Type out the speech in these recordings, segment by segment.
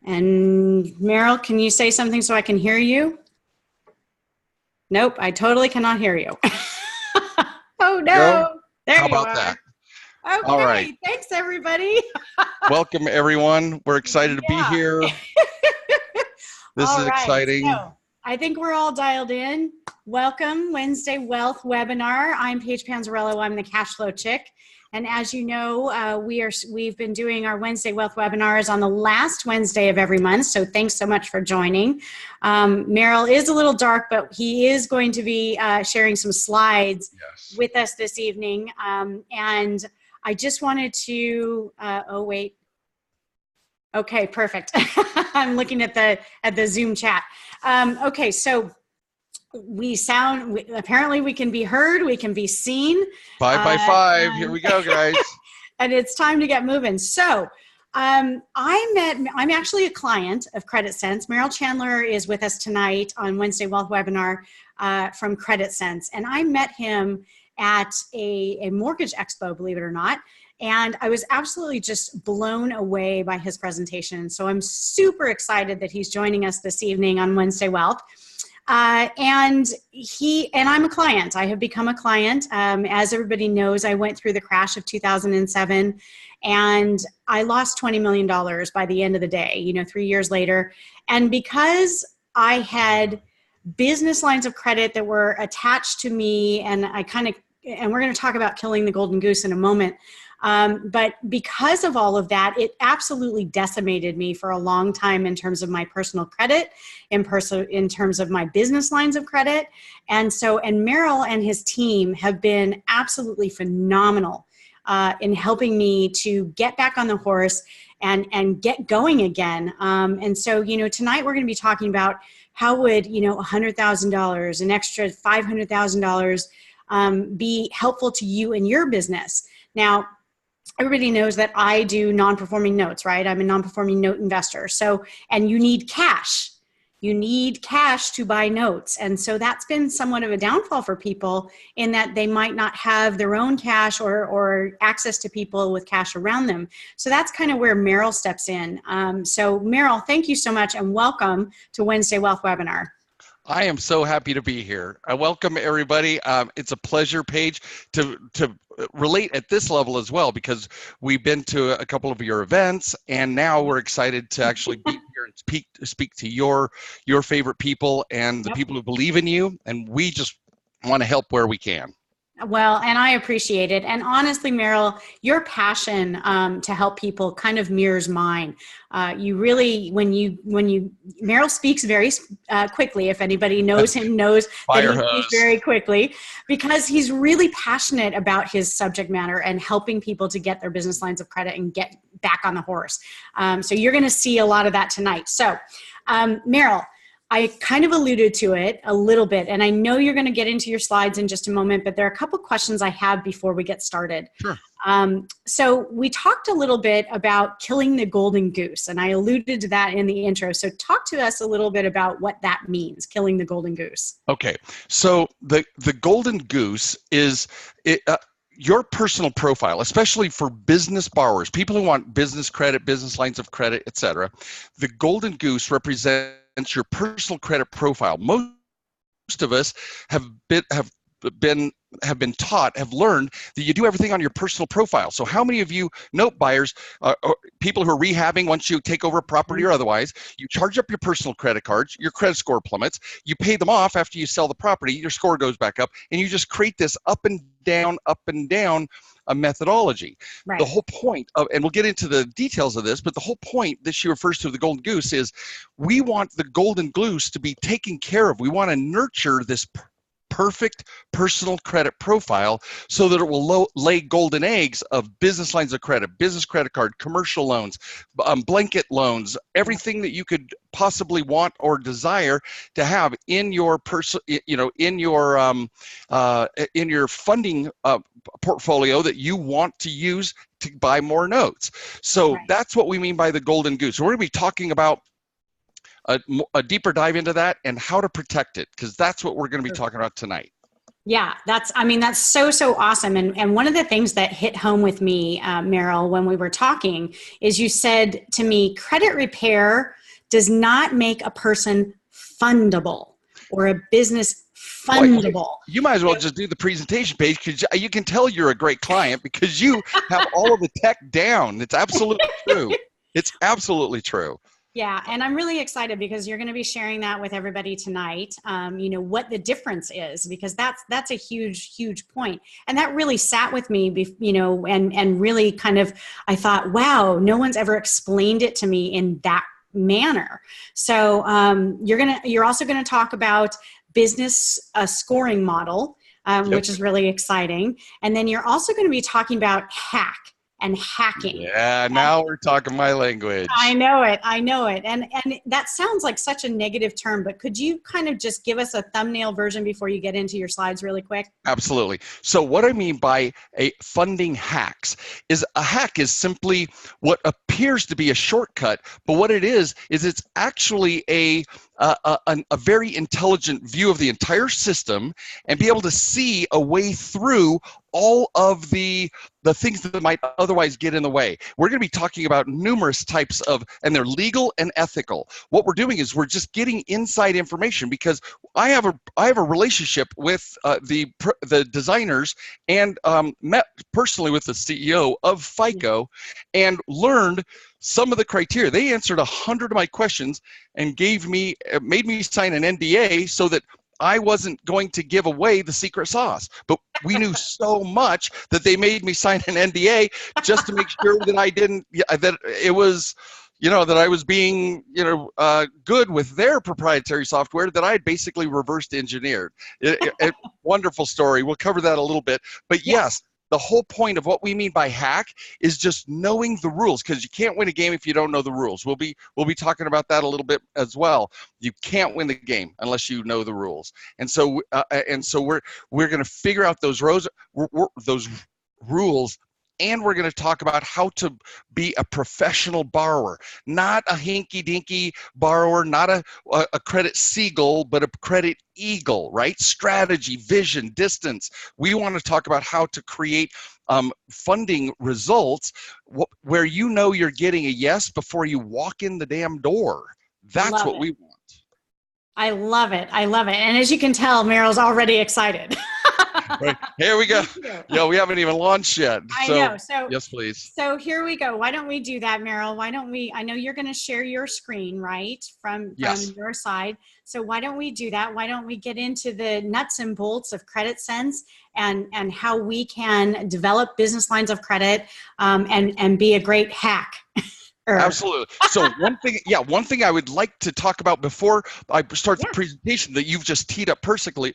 And Merril, can you say something so I can hear you? Nope, I totally cannot hear you. Oh Go. no, there How you about are. that? All right. Okay, thanks everybody. Welcome, everyone. We're excited to be Yeah. here. This All is right, exciting. so I think we're all dialed in. Welcome, Wednesday Wealth Webinar. I'm Paige Panzarello. I'm the Cashflow chick. And as you know, we've been doing our Wednesday Wealth webinars on the last Wednesday of every month. So thanks so much for joining. Merril is a little dark, but he is going to be sharing some slides Yes. with us this evening. And I just wanted to, oh wait. Okay, perfect. I'm looking at the Zoom chat. Okay, so apparently we can be heard, we can be seen. 5 by 5. Here we go, guys. And it's time to get moving. So I'm actually a client of Credit Sense. Merril Chandler is with us tonight on Wednesday Wealth Webinar from Credit Sense. And I met him at a mortgage expo, believe it or not. And I was absolutely just blown away by his presentation. So I'm super excited that he's joining us this evening on Wednesday Wealth. And I'm a client. I have become a client. As everybody knows, I went through the crash of 2007 and I lost $20 million by the end of the day, 3 years later. And because I had business lines of credit that were attached to me, and we're going to talk about killing the golden goose in a moment. But because of all of that, it absolutely decimated me for a long time in terms of my personal credit, in terms of my business lines of credit. And Merril and his team have been absolutely phenomenal in helping me to get back on the horse and get going again. Tonight we're going to be talking about how would, $100,000, an extra $500,000 be helpful to you in your business. Now, everybody knows that I do non-performing notes, right? I'm a non-performing note investor. And you need cash. You need cash to buy notes. And so that's been somewhat of a downfall for people in that they might not have their own cash or access to people with cash around them. So that's kind of where Merril steps in. So Merril, thank you so much and welcome to Wednesday Wealth Webinar. I am so happy to be here. I welcome everybody. It's a pleasure, Paige, to relate at this level as well, because we've been to a couple of your events, and now we're excited to actually be here and speak to your favorite people and the people who believe in you, and we just want to help where we can. Well, and I appreciate it. And honestly, Merril, your passion to help people kind of mirrors mine. You really, Merril speaks very quickly. If anybody knows him, knows that he speaks very quickly because he's really passionate about his subject matter and helping people to get their business lines of credit and get back on the horse. So you're going to see a lot of that tonight. So, Merril, I kind of alluded to it a little bit, and I know you're going to get into your slides in just a moment, but there are a couple questions I have before we get started. Sure. So we talked a little bit about killing the golden goose, and I alluded to that in the intro. So talk to us a little bit about what that means, killing the golden goose. Okay. So the golden goose is your personal profile, especially for business borrowers, people who want business credit, business lines of credit, etc. The golden goose represents your personal credit profile. Most of us have learned that you do everything on your personal profile. So how many of you note buyers, or people who are rehabbing once you take over a property or otherwise, you charge up your personal credit cards, your credit score plummets, you pay them off after you sell the property, your score goes back up, and you just create this up and down a methodology. Right. The whole point of, and we'll get into the details of this, but the whole point that she refers to the golden goose is we want the golden goose to be taken care of. We want to nurture this perfect personal credit profile so that it will lay golden eggs of business lines of credit, business credit card, commercial loans, blanket loans, everything that you could possibly want or desire to have in your in your funding portfolio that you want to use to buy more notes. So that's what we mean by the golden goose. So we're going to be talking about a deeper dive into that and how to protect it, because that's what we're going to be talking about tonight. Yeah, that's so awesome. And one of the things that hit home with me, Merril, when we were talking is you said to me, credit repair does not make a person fundable or a business Well, fundable. you might as well just do the presentation page because you can tell you're a great client because you have all of the tech down. It's absolutely true. It's absolutely true. Yeah, and I'm really excited because you're going to be sharing that with everybody tonight. What the difference is, because that's a huge point, and that really sat with me. And really kind of, I thought, wow, no one's ever explained it to me in that manner. So you're also gonna talk about business scoring model, Yep. which is really exciting, and then you're also going to be talking about hack and hacking. Yeah, now we're talking my I language. know it. I know it. And that sounds like such a negative term, but could you kind of just give us a thumbnail version before you get into your slides really quick? Absolutely. So what I mean by a funding hacks is a hack is simply what appears to be a shortcut, but what it is it's actually a very intelligent view of the entire system and be able to see a way through all of the things that might otherwise get in the way. We're going to be talking about numerous types of, and they're legal and ethical. What we're doing is we're just getting inside information because I have a relationship with the designers and met personally with the CEO of FICO and learned some of the criteria. They answered 100 of my questions and made me sign an NDA so that I wasn't going to give away the secret sauce. But we knew so much that they made me sign an NDA just to make sure that I didn't, that it was, that I was being, good with their proprietary software that I had basically reversed engineered. Wonderful story. We'll cover that a little bit. But yes, the whole point of what we mean by hack is just knowing the rules, because you can't win a game if you don't know the rules. We'll be talking about that a little bit as well. You can't win the game unless you know the rules. And so we're going to figure out those rules, and we're going to talk about how to be a professional borrower, not a hinky-dinky borrower, not a credit seagull, but a credit eagle, right? Strategy, vision, distance. We want to talk about how to create funding results where you're getting a yes before you walk in the damn door. That's what we want. I love it. I love it. And as you can tell, Merril's already excited. Right. Here we go. Yeah, we haven't even launched yet. I know. So yes, please. So here we go. Why don't we do that, Merril? Why don't we? I know you're going to share your screen, right, from your side. So why don't we do that? Why don't we get into the nuts and bolts of Credit Sense and how we can develop business lines of credit and be a great hack. Absolutely. So one thing I would like to talk about before I start the presentation that you've just teed up perfectly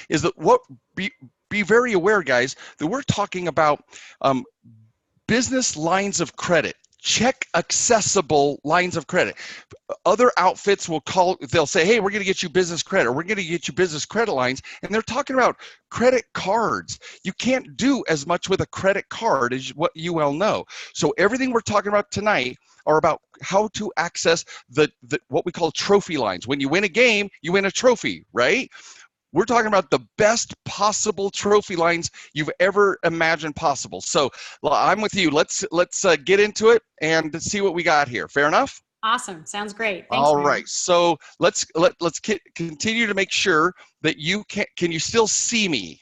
is that be very aware, guys, that we're talking about business lines of credit. Check accessible lines of credit. Other outfits they'll say, hey, we're going to get you business credit, or we're going to get you business credit lines, and they're talking about credit cards. You can't do as much with a credit card as what you well know. So everything we're talking about tonight are about how to access the what we call trophy lines. When you win a game, you win a trophy, right? We're talking about the best possible trophy lines you've ever imagined possible. So I'm with you. Let's get into it and see what we got here. Fair enough? Awesome. Sounds great. Thanks, all right. So let's continue to make sure that you can you still see me?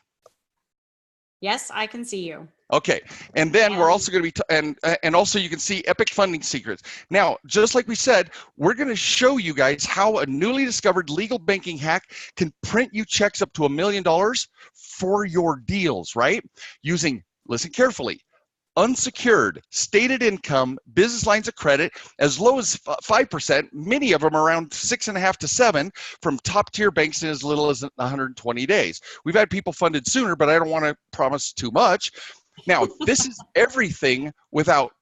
Yes, I can see you. Okay, and then we're also going to be, and also you can see Epic Funding Secrets. Now, just like we said, we're going to show you guys how a newly discovered legal banking hack can print you checks up to $1 million for your deals, right? Using, listen carefully, unsecured, stated income, business lines of credit, as low as 5%, many of them around 6.5 to 7, from top tier banks in as little as 120 days. We've had people funded sooner, but I don't want to promise too much. Now, this is everything without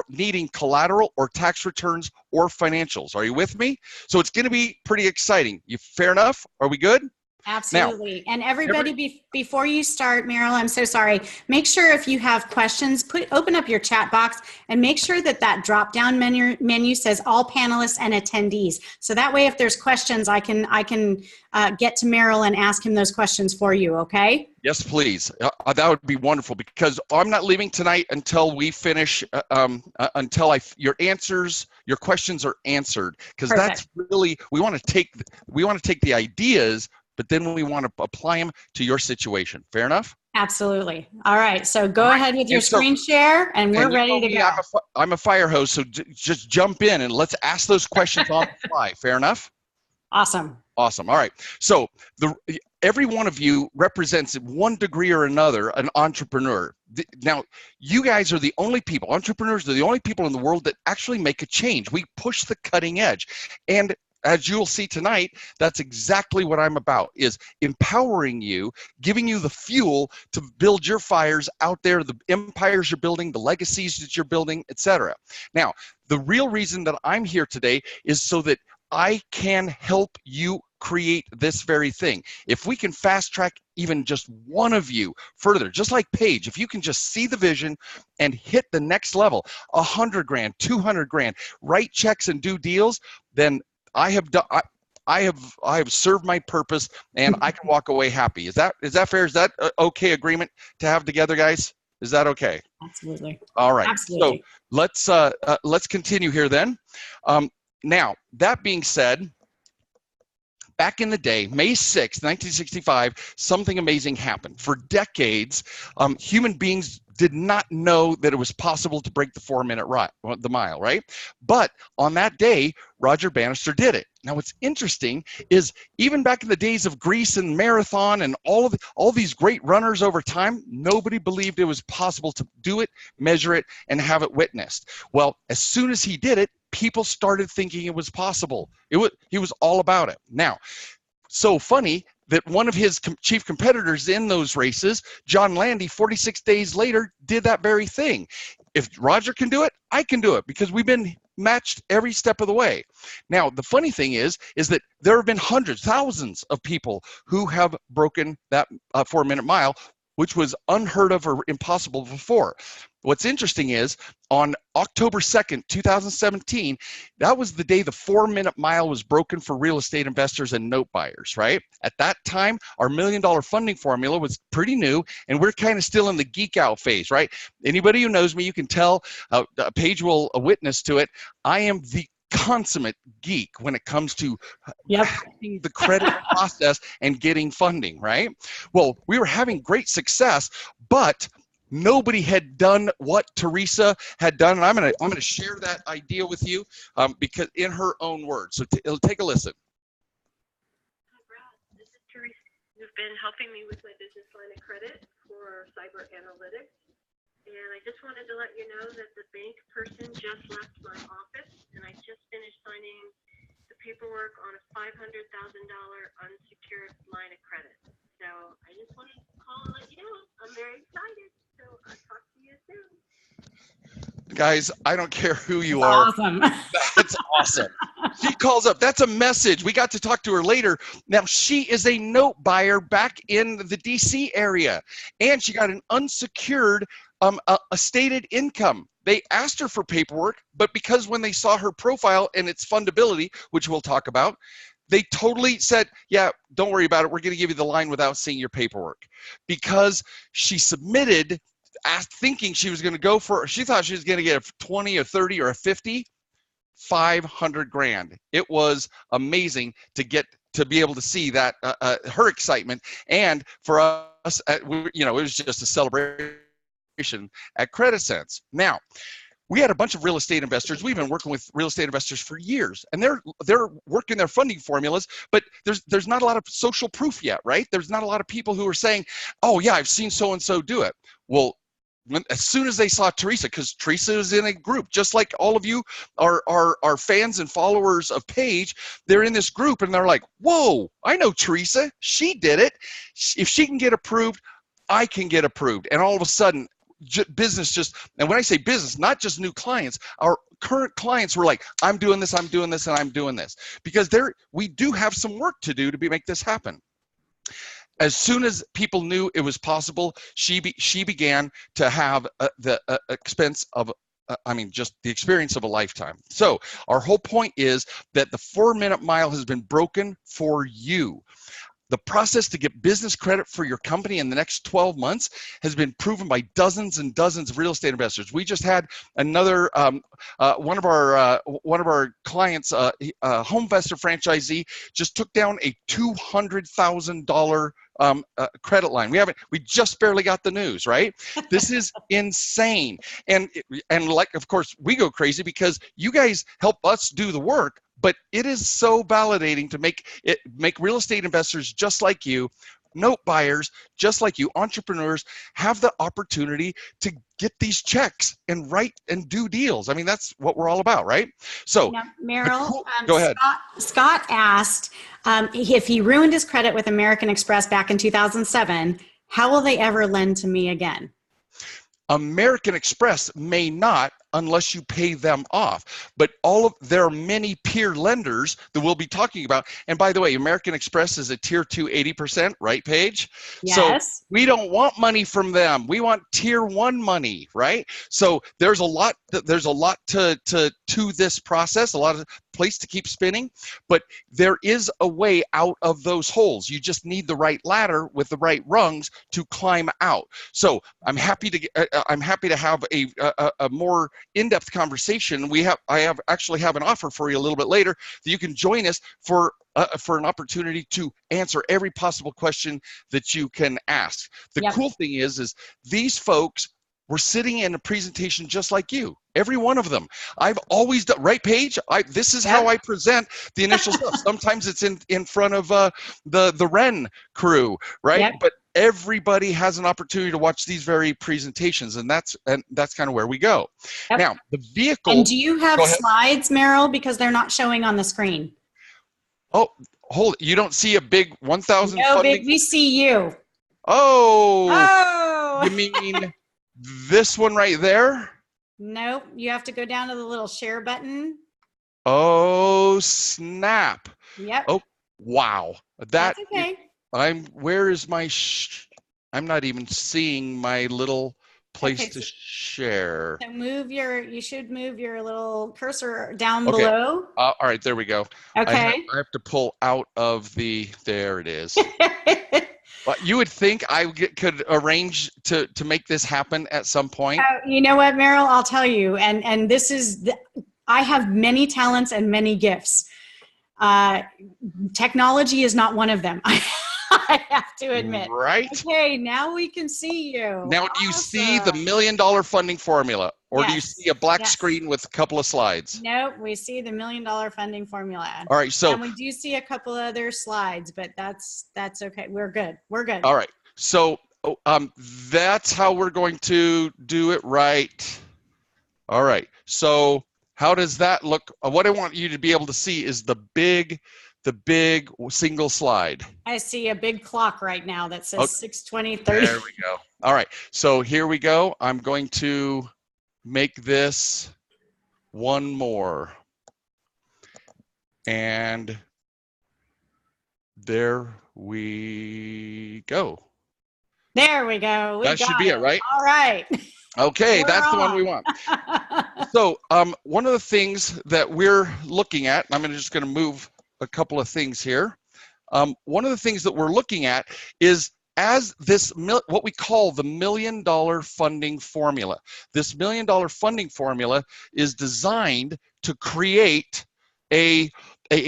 needing collateral or tax returns or financials. Are you with me? So it's going to be pretty exciting. Fair enough? Are we good? Absolutely. And everybody, Every, before you start, Merril, I'm so sorry. Make sure if you have questions, open up your chat box and make sure that drop down menu says all panelists and attendees. So that way, if there's questions, I can get to Merril and ask him those questions for you. Okay. yes, please. That would be wonderful, because I'm not leaving tonight until we finish, until your questions are answered, because that's really, we want to take the ideas, but then we want to apply them to your situation. Fair enough? Absolutely. All right. So go ahead with your screen share, and we're ready to go. I'm a fire hose, so just jump in and let's ask those questions on the fly. Fair enough? Awesome. Awesome. All right. So every one of you represents, in one degree or another, an entrepreneur. Now, you guys are the only people, entrepreneurs are the only people in the world that actually make a change. We push the cutting edge. And as you'll see tonight, that's exactly what I'm about, is empowering you, giving you the fuel to build your fires out there, the empires you're building, the legacies that you're building, etc. Now, the real reason that I'm here today is so that I can help you create this very thing. If we can fast track even just one of you further, just like Paige, if you can just see the vision and hit the next level, 100 grand, 200 grand, write checks and do deals, then I have served my purpose, and I can walk away happy. Is that fair? Is that okay agreement to have together, guys? Is that okay? Absolutely. All right. Absolutely. So let's continue here then. Now, that being said, back in the day, May 6th, 1965, something amazing happened. For decades, human beings did not know that it was possible to break the 4-minute mile, right? But on that day, Roger Bannister did it. Now, what's interesting is, even back in the days of Greece and marathon and all these great runners over time, nobody believed it was possible to do it, measure it, and have it witnessed. Well, as soon as he did it, people started thinking it was possible. He was all about it. Now, so funny that one of his chief competitors in those races, John Landy, 46 days later, did that very thing. If Roger can do it, I can do it, because we've been matched every step of the way. Now, the funny thing is that there have been hundreds, thousands of people who have broken that 4-minute mile, which was unheard of or impossible before. What's interesting is, on October 2nd, 2017, that was the day the 4-minute mile was broken for real estate investors and note buyers, right? At that time, our $1 million funding formula was pretty new, and we're kind of still in the geek out phase, right? Anybody who knows me, you can tell, Paige will witness to it, I am the consummate geek when it comes to hacking the credit process and getting funding, right? Well, we were having great success, but nobody had done what Teresa had done, and I'm gonna share that idea with you, because in her own words. So take a listen. Hi, Brad. This is Teresa. You've been helping me with my business line of credit for cyber analytics. And I just wanted to let you know that the bank person just left my office, and I just finished signing the paperwork on a $500,000 unsecured line of credit. So I just wanted to call and let you know I'm very excited. So I'll talk to you soon. Guys, I don't care who you are. Awesome. That's awesome. She calls up. That's a message. We got to talk to her later. Now, she is a note buyer back in the DC area, and she got an unsecured a stated income. They asked her for paperwork, but because when they saw her profile and its fundability, which we'll talk about, they totally said, yeah, don't worry about it. We're going to give you the line without seeing your paperwork. Because she submitted, thinking she was going to go for, she thought she was going to get a 20 or 30 or a 50, 500 grand. It was amazing to be able to see that, her excitement. And for us, it was just a celebration at CreditSense. Now, we had a bunch of real estate investors. We've been working with real estate investors for years, and they're working their funding formulas, but there's not a lot of social proof yet, right? There's not a lot of people who are saying, oh yeah, I've seen so-and-so do it. Well, as soon as they saw Teresa, because Teresa is in a group, just like all of you are fans and followers of Paige, they're in this group and they're like, whoa, I know Teresa, she did it. If she can get approved, I can get approved. And all of a sudden, business and when I say business, not just new clients, our current clients were like, I'm doing this, and I'm doing this. Because we do have some work to do to make this happen. As soon as people knew it was possible, she began to have the expense of, just the experience of a lifetime. So our whole point is that the 4-minute mile has been broken for you. The process to get business credit for your company in the next 12 months has been proven by dozens and dozens of real estate investors. We just had another one of our clients, home investor franchisee, just took down a $200,000 credit line. We just barely got the news, right? This is insane. And like, of course, we go crazy because you guys help us do the work. But it is so validating to make real estate investors just like you, note buyers just like you, entrepreneurs, have the opportunity to get these checks and write and do deals. I mean, that's what we're all about, right? So, now, Merril, go ahead. Scott asked if he ruined his credit with American Express back in 2007, how will they ever lend to me again? American Express may not, unless you pay them off. But there are many peer lenders that we'll be talking about. And by the way, American Express is a tier 2 80%, right, Paige? Yes. So we don't want money from them. We want tier 1 money, right? So there's a lot to this process, a lot of place to keep spinning, but there is a way out of those holes. You just need the right ladder with the right rungs to climb out. So I'm happy to have a more in-depth conversation. I actually have an offer for you a little bit later that you can join us for an opportunity to answer every possible question that you can ask. The cool thing is these folks were sitting in a presentation just like you. Every one of them. I've always done, right, Paige? This is how I present the initial stuff. Sometimes it's in front of the Wren crew, right? Yep. But everybody has an opportunity to watch these very presentations, and that's kind of where we go. Yep. Now, the vehicle. And do you have slides, Merril? Because they're not showing on the screen. Oh, hold it. You don't see a big 1,000 No, funding? big, we see you. Oh. You mean this one right there? Nope. You have to go down to the little share button. Oh, snap. Yep. Oh, wow. That's okay. Where is my, I'm not even seeing my little place to share. So you should move your little cursor down below. All right, there we go. Okay. I have to pull out of there it is. Well, you would think I could arrange to make this happen at some point. You know what, Merril? I'll tell you, and this is, I have many talents and many gifts. Technology is not one of them. I have to admit. Right. Okay, now we can see you. Now, do you see the $1 million funding formula, or do you see a black screen with a couple of slides? Nope, we see the $1 million funding formula. All right, so. And we do see a couple other slides, but that's okay. We're good. We're good. All right, so that's how we're going to do it, right? All right, so how does that look? What I want you to be able to see is the big single slide. I see a big clock right now that says 6:20:30. There we go. All right, so here we go. I'm going to make this one more. And there we go. There we go. That should be it, right? All right. Okay, that's the one we want. So one of the things that we're looking at, I'm just going to move a couple of things here. One of the things that we're looking at is as this, what we call the $1 million funding formula. This $1 million funding formula is designed to create a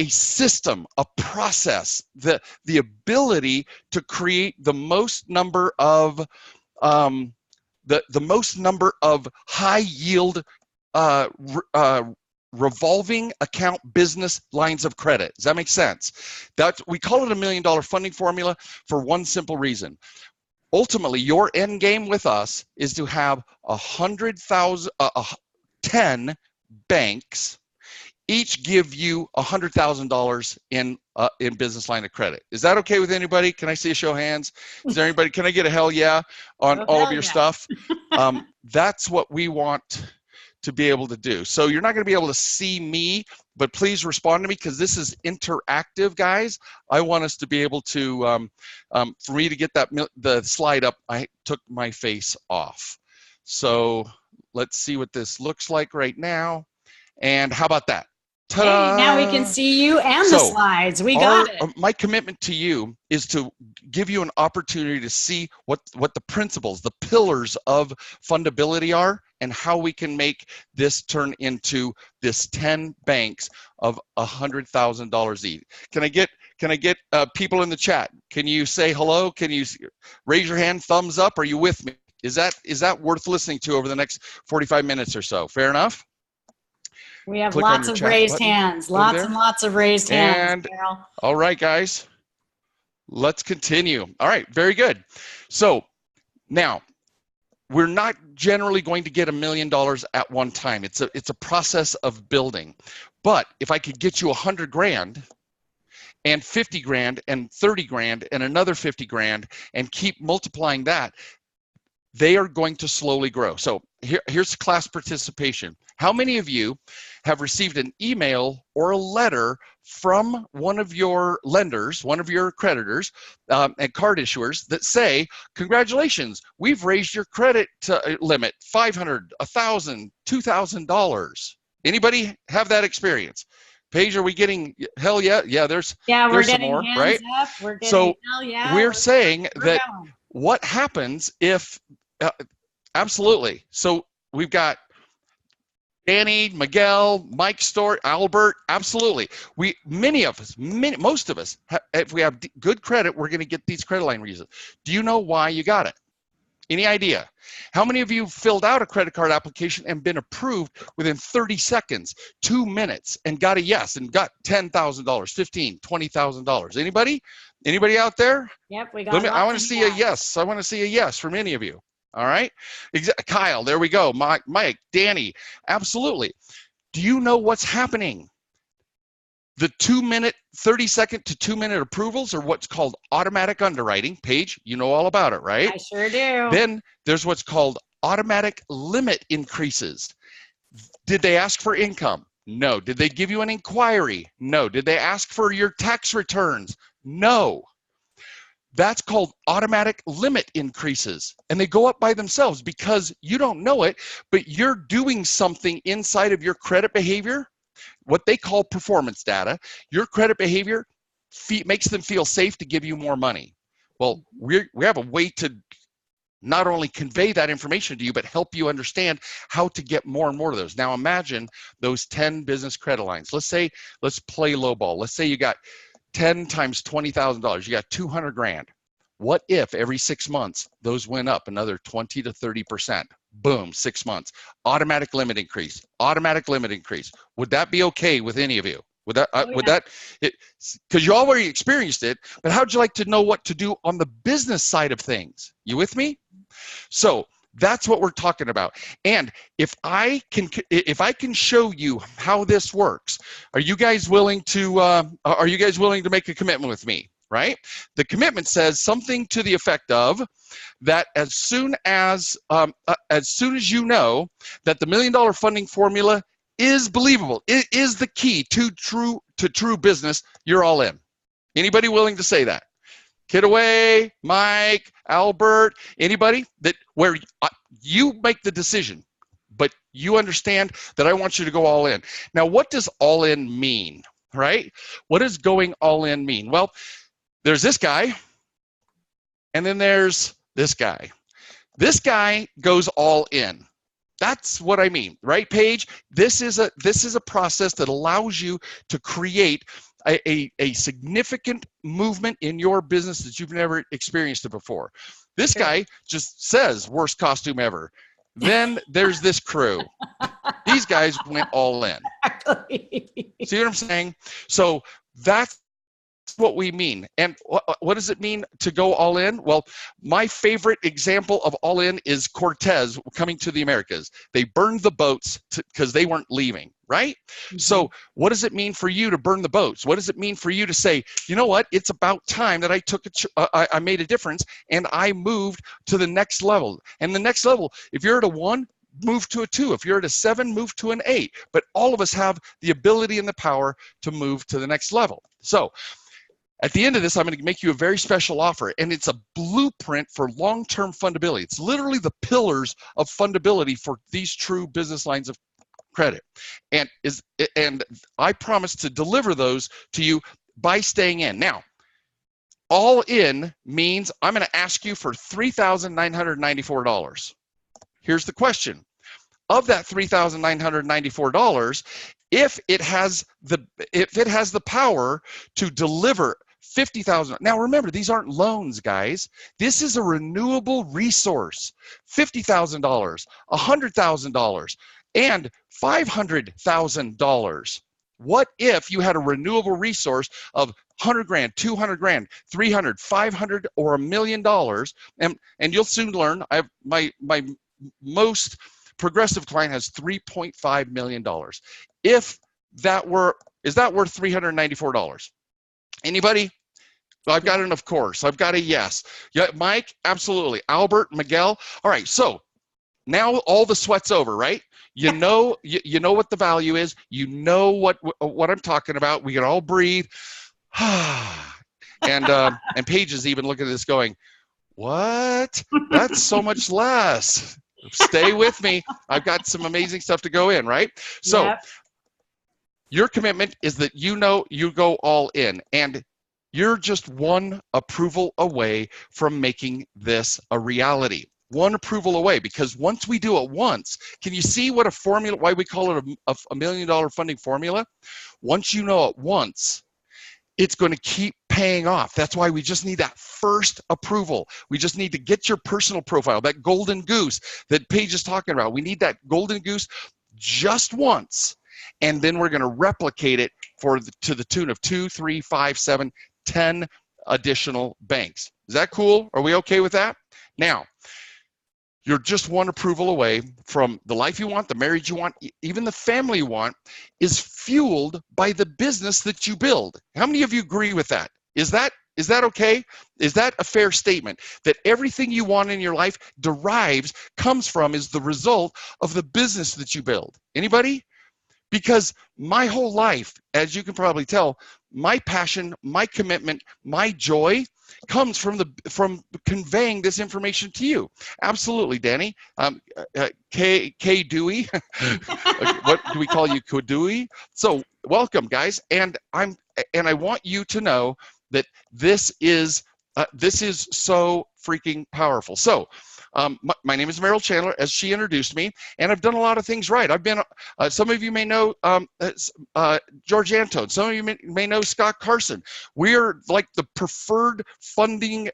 system, a process, the ability to create the most number of the most number of high yield revolving account business lines of credit. Does that make sense? We call it a $1 million funding formula for one simple reason. Ultimately, your end game with us is to have 10 banks each give you $100,000 in business line of credit. Is that okay with anybody? Can I see a show of hands? Is there anybody? Can I get a hell yeah on all of your stuff? That's what we want to be able to do. So you're not going to be able to see me, but please respond to me because this is interactive, guys. I want us to be able to, for me to get the slide up, I took my face off. So let's see what this looks like right now. And how about that? Ta-da! Hey, now we can see you and the slides. We got it. My commitment to you is to give you an opportunity to see what the principles, the pillars of fundability are, and how we can make this turn into this 10 banks of $100,000 each. Can I get people in the chat? Can you say hello? Can you raise your hand, thumbs up? Are you with me? Is that worth listening to over the next 45 minutes or so? Fair enough? We have lots of raised hands. Lots and lots of raised hands. And, all right, guys. Let's continue. All right, very good. So now, we're not generally going to get $1 million at one time. It's a process of building. But if I could get you 100 grand and 50 grand and 30 grand and another 50 grand and keep multiplying that, they are going to slowly grow. So here's class participation. How many of you have received an email or a letter from one of your lenders, one of your creditors and card issuers that say, congratulations, we've raised your credit limit $500, $1,000, $2,000. Anybody have that experience? Paige, are we getting hell yeah? Yeah, there's we're getting some more, hands right? Up. We're getting so hell yeah. We're saying that going. What happens if absolutely. So we've got Danny, Miguel, Mike Stewart, Albert, absolutely. Most of us, if we have good credit, we're going to get these credit line reasons. Do you know why you got it? Any idea? How many of you filled out a credit card application and been approved within 30 seconds, 2 minutes, and got a yes and got $10,000, $15,000, $20,000? Anybody? Anybody out there? Yep, we got. I want to see a yes. I want to see a yes from any of you. All right, Kyle, there we go. Mike, Danny, absolutely. Do you know what's happening? The 2 minute, 30-second to 2 minute approvals are what's called automatic underwriting. Paige, you know all about it, right? I sure do. Then there's what's called automatic limit increases. Did they ask for income? No. Did they give you an inquiry? No. Did they ask for your tax returns? No. That's called automatic limit increases. And they go up by themselves because you don't know it, but you're doing something inside of your credit behavior, what they call performance data. Your credit behavior makes them feel safe to give you more money. Well, we have a way to not only convey that information to you, but help you understand how to get more and more of those. Now imagine those 10 business credit lines. Let's play lowball. Let's say you got 10 times $20,000, you got 200 grand. What if every 6 months those went up another 20 to 30%? Boom, 6 months. Automatic limit increase. Automatic limit increase. Would that be okay with any of you? Would that, because you already experienced it, but how'd you like to know what to do on the business side of things? You with me? So that's what we're talking about. And if I can show you how this works, are you guys willing to make a commitment with me? Right? The commitment says something to the effect of that as soon as you know that the $1 million funding formula is believable, it is the key to true business, you're all in. Anybody willing to say that? Kidaway, Mike, Albert, anybody that where you make the decision, but you understand that I want you to go all in. Now, what does all in mean, right? What does going all in mean? Well, there's this guy, and then there's this guy. This guy goes all in. That's what I mean, right, Paige? This is a process that allows you to create a significant movement in your business that you've never experienced it before. This guy just says worst costume ever. Then there's this crew. These guys went all in. See what I'm saying? So that's what we mean. And what does it mean to go all in? Well, my favorite example of all in is Cortez coming to the Americas. They burned the boats because they weren't leaving, right? Mm-hmm. So what does it mean for you to burn the boats? What does it mean for you to say, you know what, it's about time that I made a difference and I moved to the next level. And the next level, if you're at a 1, move to a 2. If you're at a 7, move to an 8. But all of us have the ability and the power to move to the next level. So at the end of this, I'm going to make you a very special offer, and it's a blueprint for long-term fundability. It's literally the pillars of fundability for these true business lines of credit. And I promise to deliver those to you by staying in. Now, all in means I'm going to ask you for $3,994. Here's the question. Of that $3,994, if it has the power to deliver $50,000. Now remember, these aren't loans, guys. This is a renewable resource. $50,000, $100,000, and $500,000. What if you had a renewable resource of 100 grand, 200 grand, 300, 500, or $1 million? And you'll soon learn. I have my most progressive client has $3.5 million. Is that worth $394? Anybody? I've got an of course. I've got a yes. Yeah, Mike, absolutely. Albert, Miguel. All right, so now all the sweat's over, right? You know, you know what the value is. You know what I'm talking about. We can all breathe. and Paige is even looking at this going, what? That's so much less. Stay with me. I've got some amazing stuff to go in, right? So yep. Your commitment is that you go all in, and you're just one approval away from making this a reality. One approval away, because once we do it once, can you see what a formula, why we call it a $1 million funding formula? Once you know it once, it's going to keep paying off. That's why we just need that first approval. We just need to get your personal profile, that golden goose that Paige is talking about. We need that golden goose just once, and then we're going to replicate it to the tune of 2, 3, 5, 7, 10 additional banks. Is that cool? Are we okay with that? Now, you're just one approval away from the life you want, the marriage you want, even the family you want is fueled by the business that you build. How many of you agree with that? Is that okay? Is that a fair statement? That everything you want in your life is the result of the business that you build? Anybody? Because my whole life, as you can probably tell, my passion, my commitment, my joy comes from conveying this information to you. Absolutely, Danny. K Dewey. What do we call you, Kodui? So welcome, guys. And I want you to know that this is so freaking powerful. So my name is Merril Chandler, as she introduced me, and I've done a lot of things right. I've been, some of you may know George Antone. Some of you may know Scott Carson. We're like the preferred the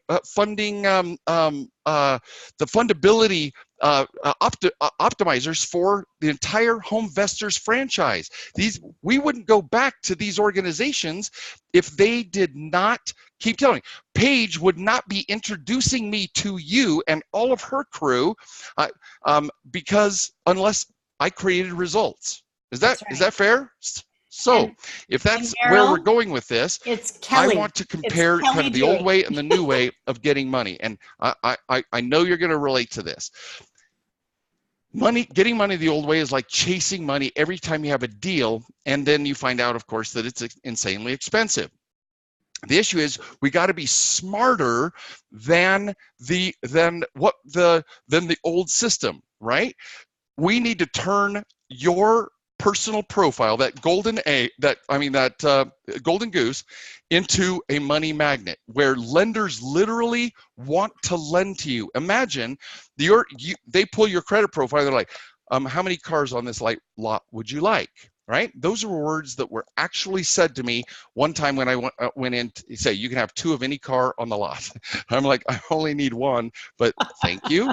fundability optimizers for the entire HomeVestors franchise. We wouldn't go back to these organizations if they did not keep telling. Paige would not be introducing me to you and all of her crew because unless I created results. Is that fair? So if that's where we're going with this, it's Kelly. I want to compare kind of the old way and the new way of getting money. And I know you're going to relate to this. Getting money the old way is like chasing money every time you have a deal, and then you find out, of course, that it's insanely expensive. The issue is we got to be smarter than the old system, right? We need to turn your personal profile, that golden goose, into a money magnet where lenders literally want to lend to you. Imagine they pull your credit profile. They're like, how many cars on this lot would you like? Right? Those are words that were actually said to me one time when I went in to say, you can have 2 of any car on the lot. I'm like, I only need 1, but thank you.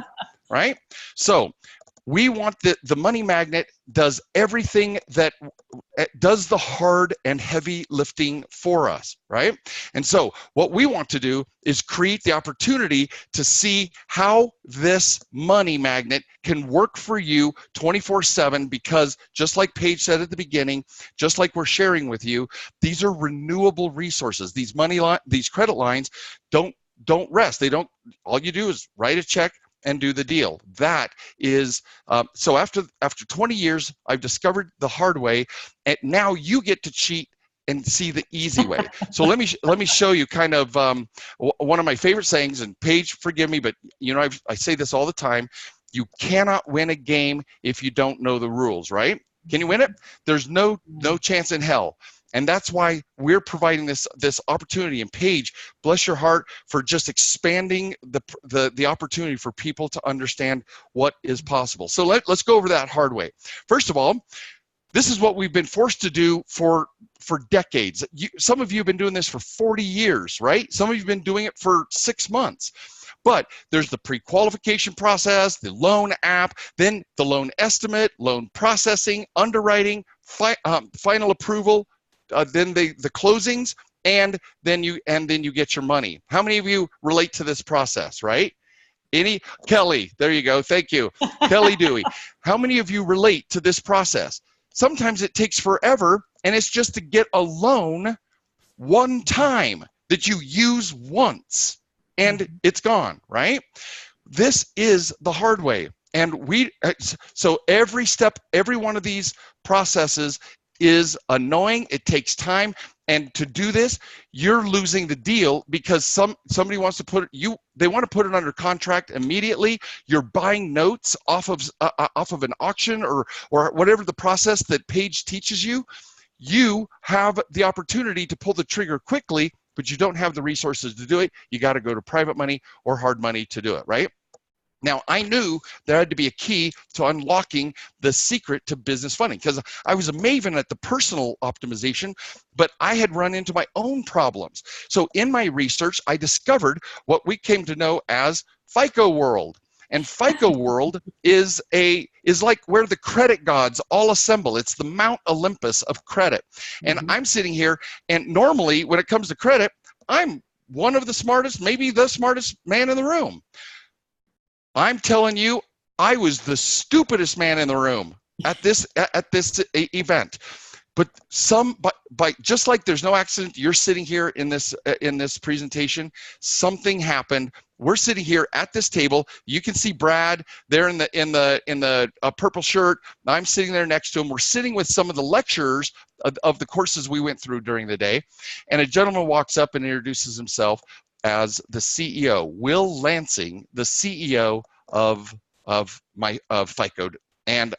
Right? So we want the money magnet does everything that does the hard and heavy lifting for us, right? And so what we want to do is create the opportunity to see how this money magnet can work for you 24/7, because just like Paige said at the beginning, just like we're sharing with you, these are renewable resources. These credit lines don't rest. All you do is write a check, and do the deal. That is, so after 20 years, I've discovered the hard way, and now you get to cheat and see the easy way. So let me show you kind of one of my favorite sayings, and Paige, forgive me, but you know, I say this all the time. You cannot win a game if you don't know the rules, right? Can you win it? There's no chance in hell. And that's why we're providing this opportunity. And Paige, bless your heart for just expanding the opportunity for people to understand what is possible. So let's go over that hard way. First of all, this is what we've been forced to do for decades. Some of you have been doing this for 40 years, right? Some of you have been doing it for 6 months. But there's the pre-qualification process, the loan app, then the loan estimate, loan processing, underwriting, final approval, then the closings, and then you get your money. How many of you relate to this process, right? Kelly, there you go. Thank you. Kelly Dewey. How many of you relate to this process? Sometimes it takes forever, and it's just to get a loan one time that you use once, and it's gone, right? This is the hard way. And so every step, every one of these processes is annoying. It takes time. And to do this, you're losing the deal because somebody wants to they want to put it under contract immediately. You're buying notes off of an auction or whatever the process that Paige teaches you. You have the opportunity to pull the trigger quickly, but you don't have the resources to do it. You got to go to private money or hard money to do it, right? Now, I knew there had to be a key to unlocking the secret to business funding because I was a maven at the personal optimization, but I had run into my own problems. So in my research, I discovered what we came to know as FICO World. And FICO World is like where the credit gods all assemble. It's the Mount Olympus of credit. And I'm sitting here, and normally when it comes to credit, I'm one of the smartest, maybe the smartest man in the room. I'm telling you, I was the stupidest man in the room at this event. But just like there's no accident, you're sitting here in this presentation. Something happened. We're sitting here at this table. You can see Brad there in the purple shirt. I'm sitting there next to him. We're sitting with some of the lecturers of the courses we went through during the day, and a gentleman walks up and introduces himself as the CEO, Will Lansing, the CEO of FICO. And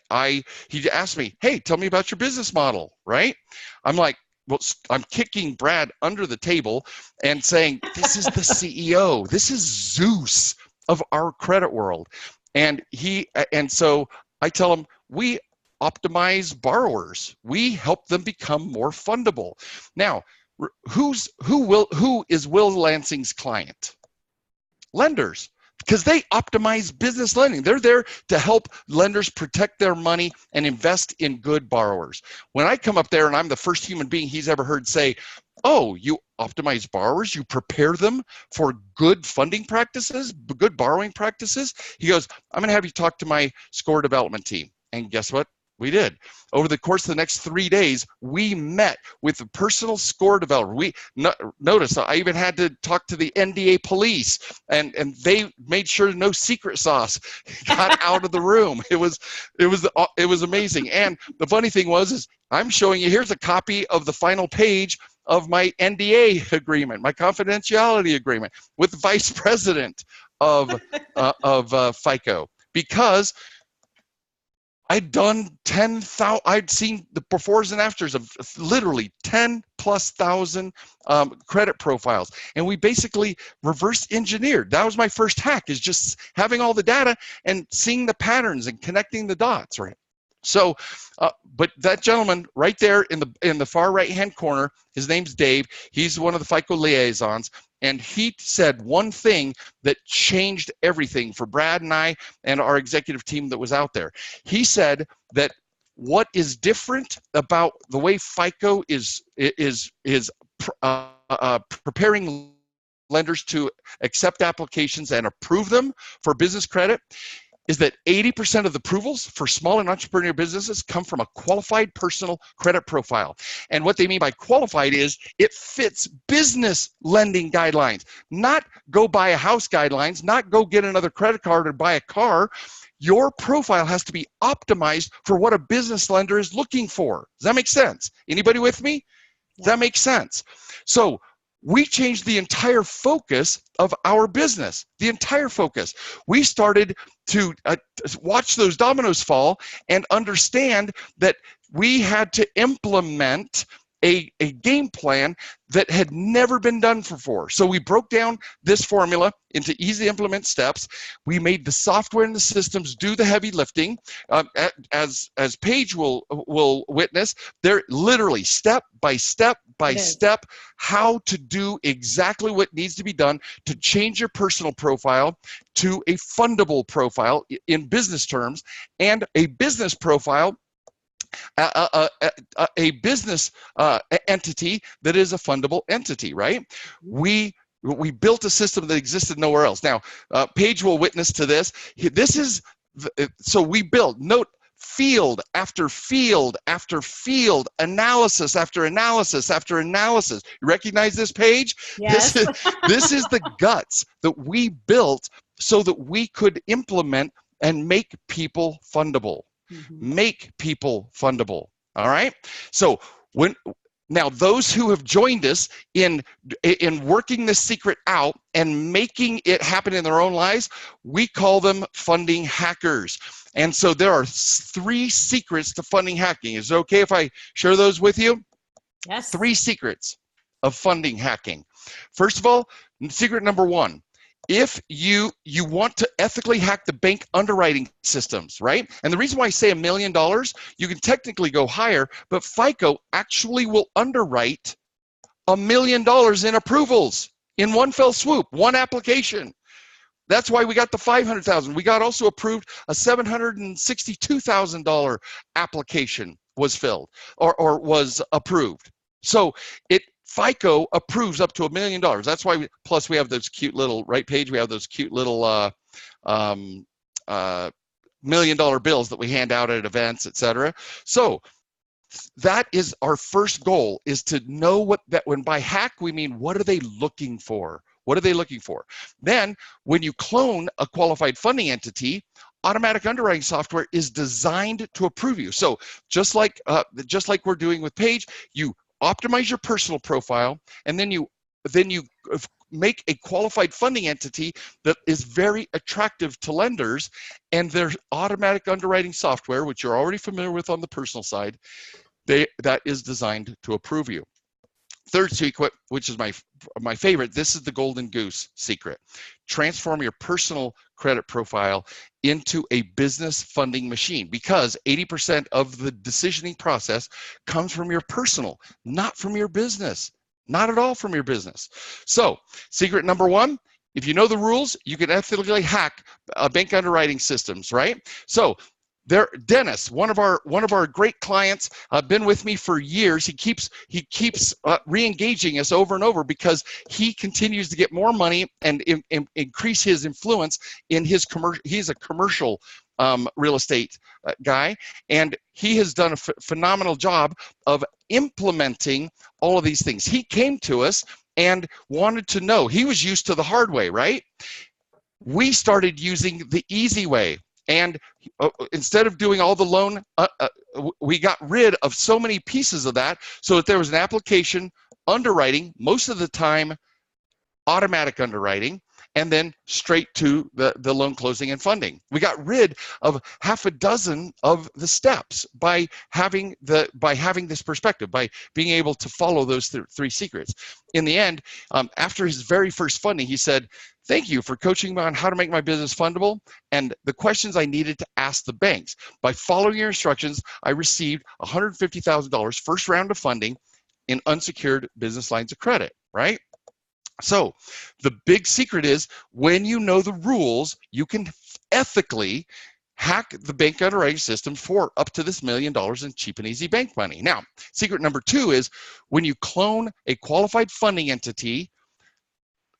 he asked me, hey, tell me about your business model, right? I'm like, well, I'm kicking Brad under the table and saying, this is the CEO. This is Zeus of our credit world. And so I tell him, we optimize borrowers. We help them become more fundable. Now, who is Will Lansing's client? Lenders, because they optimize business lending. They're there to help lenders protect their money and invest in good borrowers. When I come up there and I'm the first human being he's ever heard say, oh, you optimize borrowers, you prepare them for good funding practices, good borrowing practices, he goes, I'm going to have you talk to my score development team. And guess what? We did. Over the course of the next 3 days, we met with a personal score developer. Notice I even had to talk to the NDA police, and they made sure no secret sauce got out of the room. It was amazing. And the funny thing is I'm showing you, here's a copy of the final page of my NDA agreement, my confidentiality agreement with the vice president of FICO, because I'd done 10,000, I'd seen the befores and afters of literally 10,000+ credit profiles. And we basically reverse engineered. That was my first hack, is just having all the data and seeing the patterns and connecting the dots, right? So, but that gentleman right there in the far right-hand corner, his name's Dave. He's one of the FICO liaisons. And he said one thing that changed everything for Brad and I and our executive team that was out there. He said that what is different about the way FICO is preparing lenders to accept applications and approve them for business credit is that 80% of the approvals for small and entrepreneurial businesses come from a qualified personal credit profile. And what they mean by qualified is it fits business lending guidelines, not go buy a house guidelines, not go get another credit card or buy a car. Your profile has to be optimized for what a business lender is looking for. Does that make sense? Anybody with me? Does that make sense? So we changed the entire focus of our business, the entire focus. We started to watch those dominoes fall and understand that we had to implement a game plan that had never been done before. So we broke down this formula into easy to implement steps. We made the software and the systems do the heavy lifting. As Paige will witness, they're literally step by step by step how to do exactly what needs to be done to change your personal profile to a fundable profile in business terms, and a business profile, a business entity that is a fundable entity, right? We built a system that existed nowhere else. Now, Paige will witness to this. This is, so we built, note, field after field after field, analysis after analysis after analysis. You recognize this, Paige? Yes. This is the guts that we built so that we could implement and make people fundable. Make people fundable. All right. So now those who have joined us in working this secret out and making it happen in their own lives, we call them funding hackers. And so there are 3 secrets to funding hacking. Is it okay if I share those with you? Yes. 3 secrets of funding hacking. First of all, secret number 1. If you want to ethically hack the bank underwriting systems, right? And the reason why I say $1 million, you can technically go higher, but FICO actually will underwrite $1 million in approvals in one fell swoop, one application. That's why we got the $500,000. We got also approved a $762,000 application was filled or was approved. So FICO approves up to $1 million. That's why, plus we have those cute little, right, Paige? We have those cute little $1 million bills that we hand out at events, etc. So that is our first goal, is to know when by hack we mean what are they looking for? What are they looking for? Then when you clone a qualified funding entity, automatic underwriting software is designed to approve you. So just like we're doing with Paige, you optimize your personal profile, and then you make a qualified funding entity that is very attractive to lenders, and their automatic underwriting software, which you're already familiar with on the personal side, that is designed to approve you. Third secret, which is my favorite, this is the golden goose secret. Transform your personal credit profile into a business funding machine, because 80% of the decisioning process comes from your personal, not from your business, not at all from your business. So secret number 1, if you know the rules, you can ethically hack bank underwriting systems, right? So Dennis, one of our great clients, been with me for years. He keeps re-engaging us over and over because he continues to get more money and increase his influence in his commercial. He's a commercial real estate guy, and he has done a phenomenal job of implementing all of these things. He came to us and wanted to know. He was used to the hard way, right? We started using the easy way. And instead of doing all the loan, we got rid of so many pieces of that so that there was an application, underwriting, most of the time automatic underwriting, and then straight to the loan closing and funding. We got rid of half a dozen of the steps by having this perspective, by being able to follow those 3 secrets. In the end, after his very first funding, he said, "Thank you for coaching me on how to make my business fundable and the questions I needed to ask the banks. By following your instructions, I received $150,000 first round of funding in unsecured business lines of credit," right? So the big secret is, when you know the rules, you can ethically hack the bank underwriting system for up to this $1 million in cheap and easy bank money. Now, secret number 2 is, when you clone a qualified funding entity,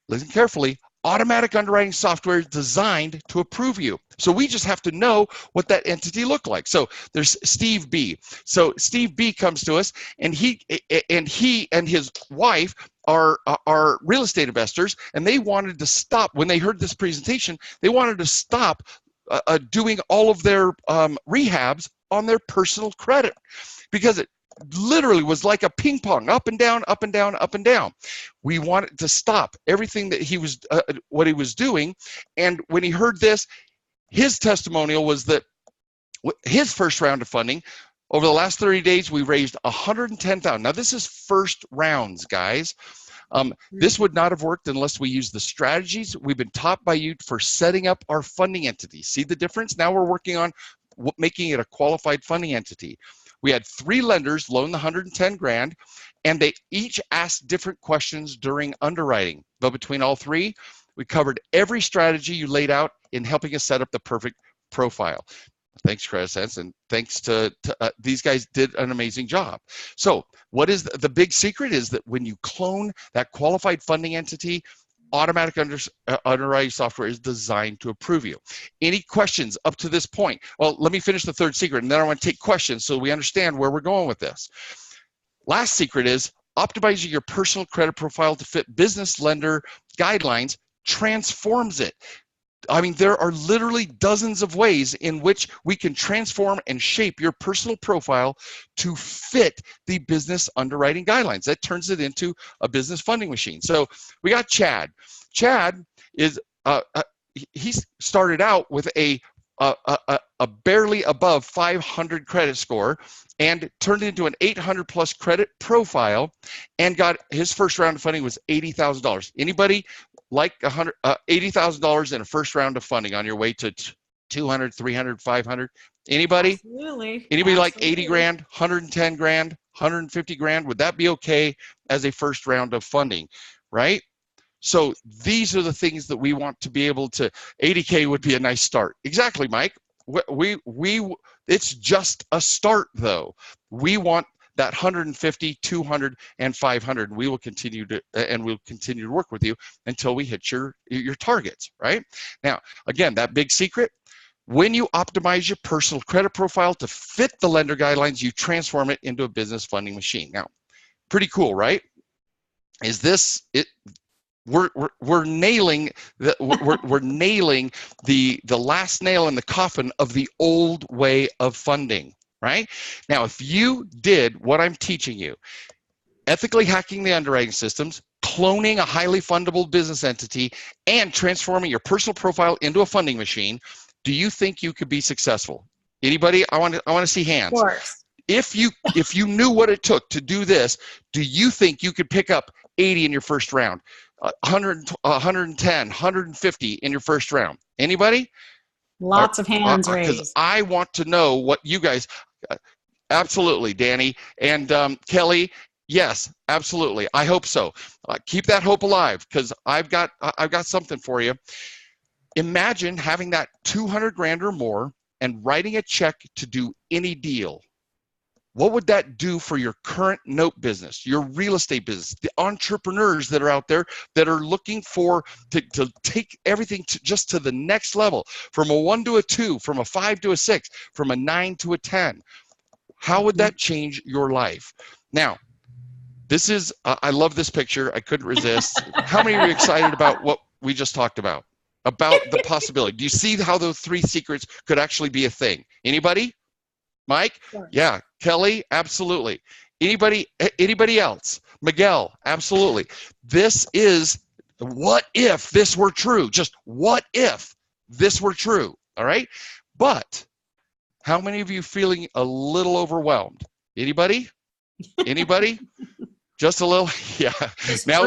listen carefully, automatic underwriting software is designed to approve you. So we just have to know what that entity looked like. So there's Steve B. So Steve B comes to us, and he and his wife are real estate investors, and they wanted to stop when they heard this presentation. They wanted to stop doing all of their rehabs on their personal credit, because it literally was like a ping pong, up and down, up and down, up and down. We wanted to stop everything that he was what he was doing. And when he heard this, his testimonial was that his first round of funding, over the last 30 days, we raised $110,000. Now this is first rounds, guys. This would not have worked unless we used the strategies we've been taught by you for setting up our funding entity. See the difference? Now we're working on making it a qualified funding entity. We had 3 lenders loan the $110,000, and they each asked different questions during underwriting. But between all 3, we covered every strategy you laid out in helping us set up the perfect profile. Thanks, CreditSense, and thanks to these guys did an amazing job. So what is the big secret is that when you clone that qualified funding entity, automatic underwriting software is designed to approve you. Any questions up to this point? Well, let me finish the 3rd secret, and then I want to take questions so we understand where we're going with this. Last secret is optimizing your personal credit profile to fit business lender guidelines transforms it. I mean, there are literally dozens of ways in which we can transform and shape your personal profile to fit the business underwriting guidelines. That turns it into a business funding machine. So we got Chad. Chad is, he started out with a barely above 500 credit score and turned it into an 800 plus credit profile, and got his first round of funding was $80,000. Anybody like $80,000 in a first round of funding on your way to 200, 300, 500? Anybody? Absolutely. Anybody like 80 grand, 110 grand, 150 grand? Would that be okay as a first round of funding, right? So these are the things that we want to be able to. 80K would be a nice start. Exactly, Mike. It's just a start, though. We want that 150, 200, and 500. We will continue to work with you until we hit your targets, right? Now, again, that big secret, when you optimize your personal credit profile to fit the lender guidelines, you transform it into a business funding machine. Now, pretty cool, right? Is this it? We're nailing we're nailing the last nail in the coffin of the old way of funding, right? Now, if you did what I'm teaching you, ethically hacking the underwriting systems, cloning a highly fundable business entity, and transforming your personal profile into a funding machine, do you think you could be successful? Anybody? I want to see hands. Of course. If you knew what it took to do this, do you think you could pick up 80 in your first round? 100, 110, 150 in your first round? Anybody? Lots of hands raised. Because I want to know what you guys. Absolutely, Danny and Kelly. Yes, absolutely. I hope so. Keep that hope alive, because I've got something for you. Imagine having that 200 grand or more and writing a check to do any deal. What would that do for your current note business, your real estate business, the entrepreneurs that are out there that are looking for to take everything just to the next level, from a 1 to a 2, from a 5 to a 6, from a 9 to a 10? How would that change your life? Now, this is, I love this picture. I couldn't resist. How many are excited about what we just talked about the possibility? Do you see how those 3 secrets could actually be a thing? Anybody? Mike? Sure. Yeah. Kelly? Absolutely. Anybody else? Miguel? Absolutely. This is, what if this were true? Just what if this were true? All right. But how many of you feeling a little overwhelmed? Anybody? Anybody? Just a little. Yeah. Now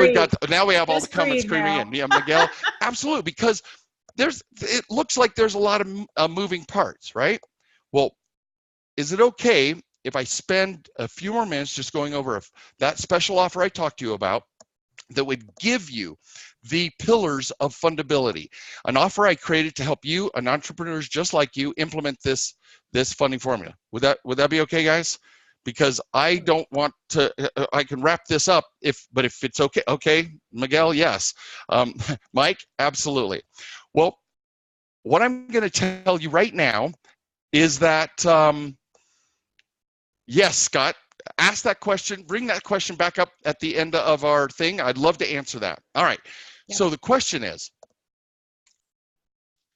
we have all the comments screaming in. Yeah, Miguel. Absolutely. Because it looks like there's a lot of moving parts, right? Well, is it okay if I spend a few more minutes just going over that special offer I talked to you about that would give you the pillars of fundability? An offer I created to help you and entrepreneurs just like you implement this funding formula. Would that be okay, guys? because I don't want to, I can wrap this up but if it's okay. Okay, Miguel, yes. Mike, absolutely. Well, what I'm going to tell you right now is that, yes, Scott, ask that question, bring that question back up at the end of our thing. I'd love to answer that. All right. Yep. So the question is,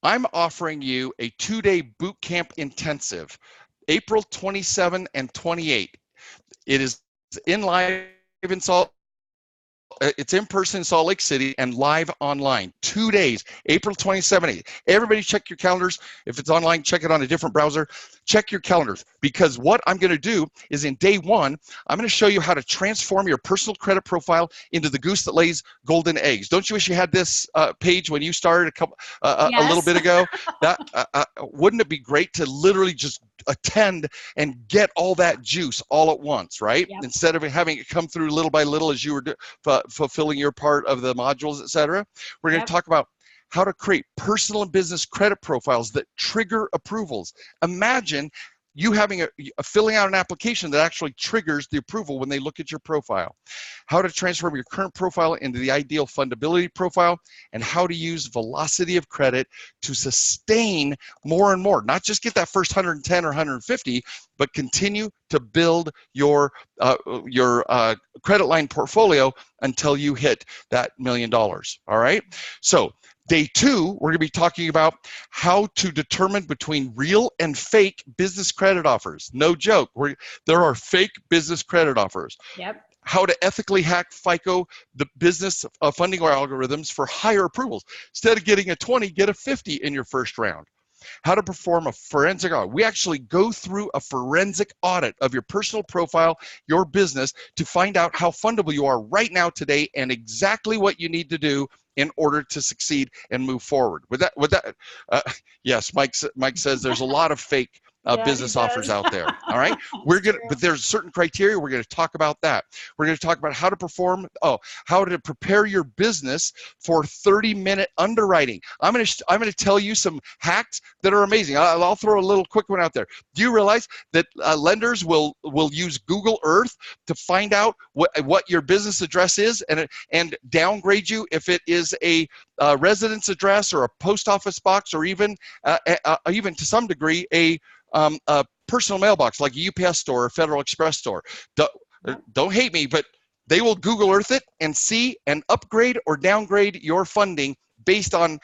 I'm offering you a 2-day boot camp intensive, April 27 and 28. It is it's in person in Salt Lake City and live online. 2 days, April 27th. Everybody check your calendars. If it's online, check it on a different browser. Check your calendars, because what I'm going to do is in day 1, I'm going to show you how to transform your personal credit profile into the goose that lays golden eggs. Don't you wish you had this page when you started a little bit ago? That wouldn't it be great to literally just attend and get all that juice all at once, right? Yep. Instead of having it come through little by little as you were fulfilling your part of the modules, etc. We're going to talk about how to create personal and business credit profiles that trigger approvals. Imagine you having filling out an application that actually triggers the approval when they look at your profile. How to transform your current profile into the ideal fundability profile, and how to use velocity of credit to sustain more and more. Not just get that first 110 or 150, but continue to build your credit line portfolio until you hit that $1 million. All right. So day 2, we're going to be talking about how to determine between real and fake business credit offers. No joke. There are fake business credit offers. Yep. How to ethically hack FICO, the business funding algorithms for higher approvals. Instead of getting a 20, get a 50 in your first round. How to perform a forensic audit. We actually go through a forensic audit of your personal profile, your business, to find out how fundable you are right now today and exactly what you need to do in order to succeed and move forward. Yes, Mike says there's a lot of fake business offers out there. All right, but there's certain criteria. We're going to talk about that. We're going to talk about how to how to prepare your business for 30-minute underwriting. I'm going to tell you some hacks that are amazing. I'll throw a little quick one out there. Do you realize that lenders will use Google Earth to find out what your business address is and downgrade you if it is a residence address or a post office box, or even to some degree a personal mailbox like a UPS store or Federal Express store. Don't hate me, but they will Google Earth it and see and upgrade or downgrade your funding based on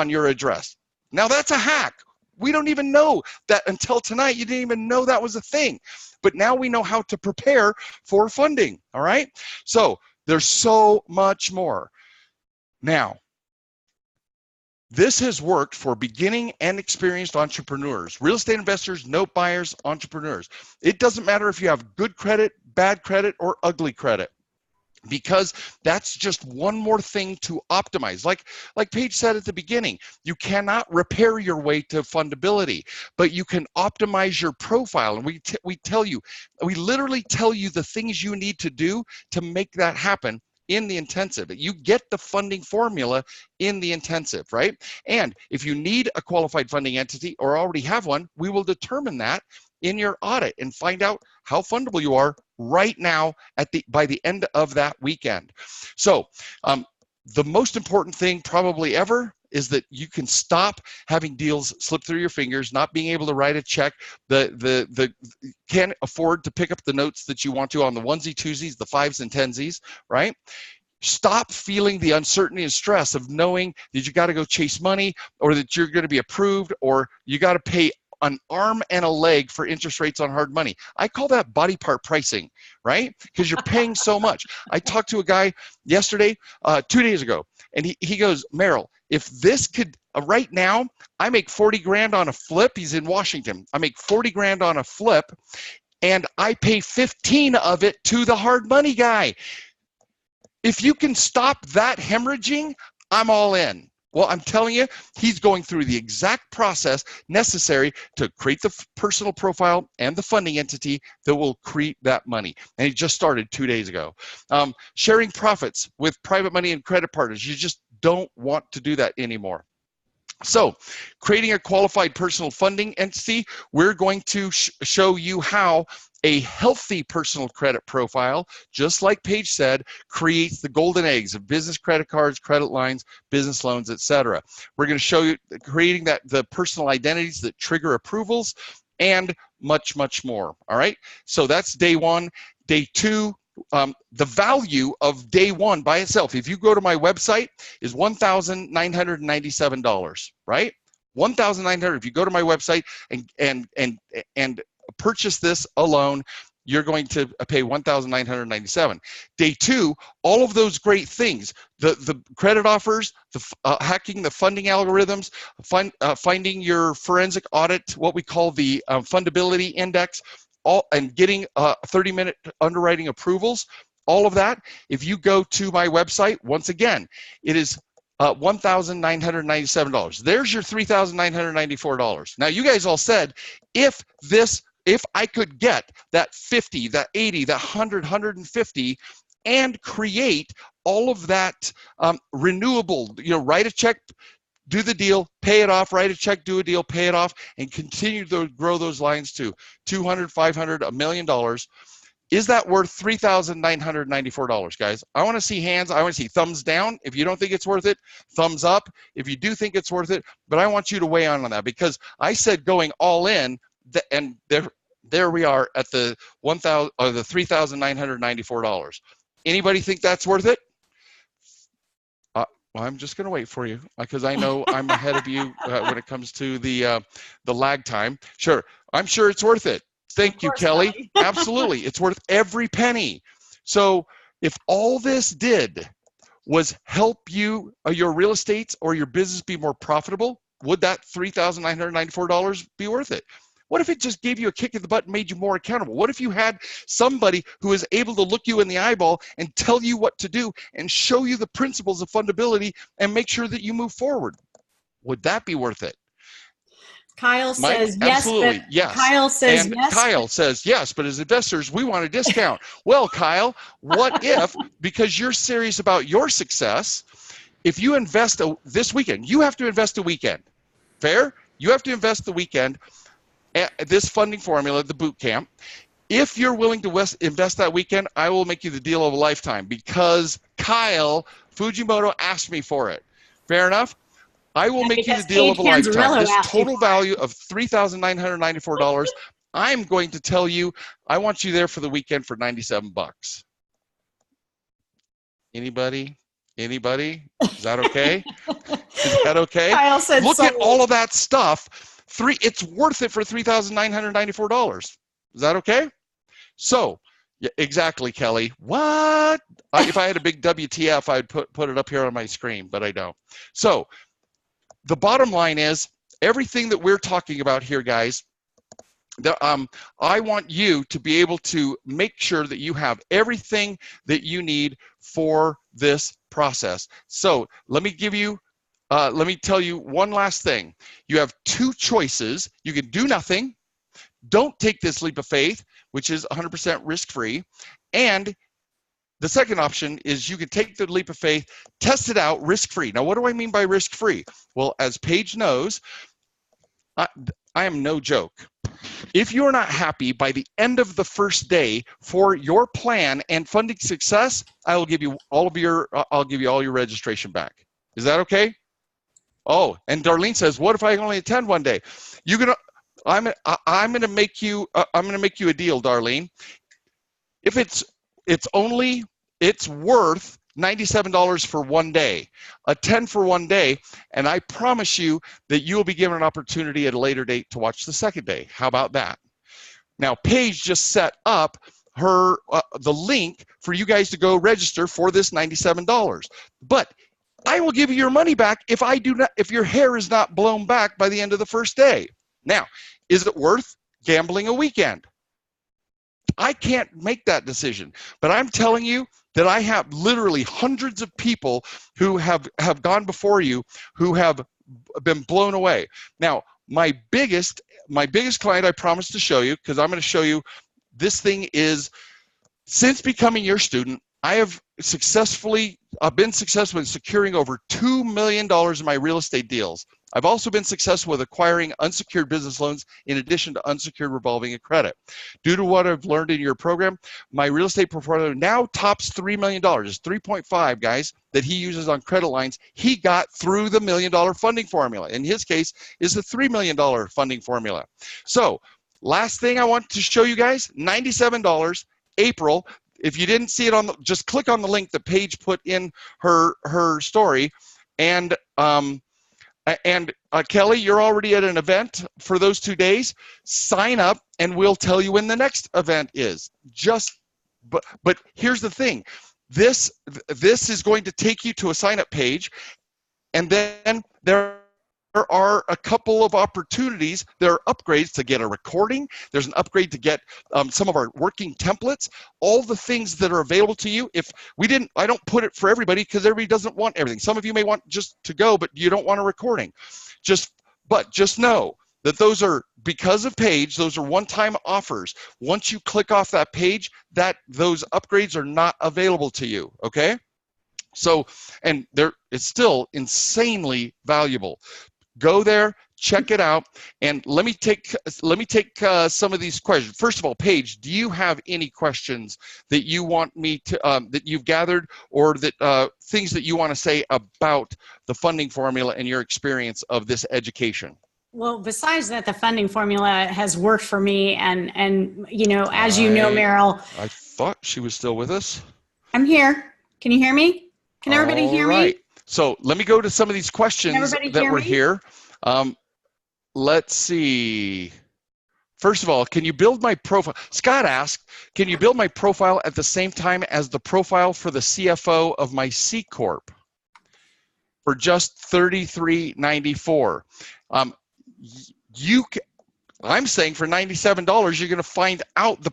your address. Now that's a hack. We don't even know that until tonight. You didn't even know that was a thing. But now we know how to prepare for funding, all right? So there's so much more. Now, this has worked for beginning and experienced entrepreneurs, real estate investors, note buyers, entrepreneurs. It doesn't matter if you have good credit, bad credit, or ugly credit, because that's just one more thing to optimize. Like Paige said at the beginning, you cannot repair your way to fundability, but you can optimize your profile. And we literally tell you the things you need to do to make that happen in the intensive. You get the funding formula in the intensive, right? And if you need a qualified funding entity or already have one, we will determine that in your audit and find out how fundable you are right now by the end of that weekend. So the most important thing probably ever is that you can stop having deals slip through your fingers, not being able to write a check, can't afford to pick up the notes that you want to on the onesie twosies, the 5s and 10sies, right? Stop feeling the uncertainty and stress of knowing that you got to go chase money, or that you're going to be approved, or you got to pay an arm and a leg for interest rates on hard money. I call that body part pricing, right? Because you're paying so much. I talked to a guy yesterday, 2 days ago, and he goes, Merril, if this could, right now, I make 40 grand on a flip. He's in Washington. I make 40 grand on a flip, and I pay 15 of it to the hard money guy. If you can stop that hemorrhaging, I'm all in. Well, I'm telling you, he's going through the exact process necessary to create the personal profile and the funding entity that will create that money. And he just started 2 days ago. Sharing profits with private money and credit partners. You just don't want to do that anymore. So, creating a qualified personal funding entity, we're going to show you how A healthy personal credit profile, just like Paige said, creates the golden eggs of business credit cards, credit lines, business loans, etc. We're going to show you creating the personal identities that trigger approvals, and much, much more. All right, so that's day one. Day two, the value of day one by itself, if you go to my website, is $1,997, right? $1,900. If you go to my website and purchase this alone, you're going to pay $1,997. Day two, all of those great things, the credit offers, the hacking the funding algorithms, finding your forensic audit, what we call the fundability index, and getting 30-minute underwriting approvals, all of that. If you go to my website, once again, it is $1,997. There's your $3,994. Now, you guys all said, if I could get that 50, that 80, that 100, 150, and create all of that renewable, write a check, do the deal, pay it off, write a check, do a deal, pay it off, and continue to grow those lines to $200, $500, $1 million. Is that worth $3,994, guys? I want to see hands. I want to see thumbs down if you don't think it's worth it, thumbs up if you do think it's worth it. But I want you to weigh in on that, because I said going all in, and there we are at the $3,994. Anybody think that's worth it? Well, I'm just going to wait for you, because I know I'm ahead of you when it comes to the lag time. Sure, I'm sure it's worth it. Thank you, Kelly. Absolutely, it's worth every penny. So if all this did was help you, your real estate or your business be more profitable, would that $3,994 be worth it? What if it just gave you a kick in the butt and made you more accountable? What if you had somebody who is able to look you in the eyeball and tell you what to do and show you the principles of fundability and make sure that you move forward? Would that be worth it? Kyle Mike, says yes. absolutely, yes. Kyle says and yes. Kyle says yes, but as investors, we want a discount. Well, Kyle, what if, because you're serious about your success, if you invest this weekend, you have to invest a weekend. Fair? You have to invest the weekend. This funding formula, the Bootcamp. If you're willing to invest that weekend, I will make you the deal of a lifetime, because Kyle Fujimoto asked me for it. Fair enough? I will make you the deal of a lifetime. This total value of $3,994. I'm going to tell you, I want you there for the weekend for $97. Anybody? Anybody? Is that okay? Is that okay? Kyle said look at all of that stuff. It's worth it for $3,994. Is that okay? So, yeah, exactly, Kelly. What? If I had a big WTF, I'd put it up here on my screen, but I don't. So, the bottom line is, everything that we're talking about here, guys, I want you to be able to make sure that you have everything that you need for this process. So, let me tell you one last thing. You have two choices. You can do nothing, don't take this leap of faith, which is 100% risk-free, and the second option is you can take the leap of faith, test it out risk-free. Now, what do I mean by risk-free? Well, as Paige knows, I am no joke. If you're not happy by the end of the first day for your plan and funding success, I'll give you all your registration back. Is that okay? Oh, and Darlene says, "What if I only attend one day?" I'm gonna make you a deal, Darlene. If it's worth $97 for one day, attend for one day, and I promise you that you will be given an opportunity at a later date to watch the second day. How about that? Now, Paige just set up the link for you guys to go register for this $97, but I will give you your money back if your hair is not blown back by the end of the first day. Now, is it worth gambling a weekend? I can't make that decision, but I'm telling you that I have literally hundreds of people who have gone before you who have been blown away. Now, my biggest client I promised to show you, because I'm going to show you, this thing is, since becoming your student, I have been successful in securing over $2 million in my real estate deals. I've also been successful with acquiring unsecured business loans in addition to unsecured revolving credit. Due to what I've learned in your program, my real estate portfolio now tops $3 million. It's 3.5, guys, that he uses on credit lines. He got through the $1 million funding formula. In his case, is the $3 million funding formula. So last thing I want to show you guys, $97, April. If you didn't see it just click on the link that Paige put in her story. And Kelly, you're already at an event for those 2 days. Sign up, and we'll tell you when the next event is. But here's the thing: this is going to take you to a sign-up page, and then there are a couple of opportunities. There are upgrades to get a recording. There's an upgrade to get some of our working templates. All the things that are available to you. I don't put it for everybody because everybody doesn't want everything. Some of you may want just to go, but you don't want a recording. Just know that those are, because of Paige, those are one-time offers. Once you click off that page, those upgrades are not available to you. Okay. So, and it's still insanely valuable. Go there, check it out, and let me take some of these questions. First of all, Paige, do you have any questions that you want me to that you've gathered, or that things that you want to say about the funding formula and your experience of this education? Well, besides that, the funding formula has worked for me, and as you know, Merril. I thought she was still with us. I'm here. Can you hear me? Can everybody hear me? So let me go to some of these questions that were here. Let's see. First of all, can you build my profile? Scott asked, can you build my profile at the same time as the profile for the CFO of my C Corp for just $33.94? I'm saying for $97, you're going to find out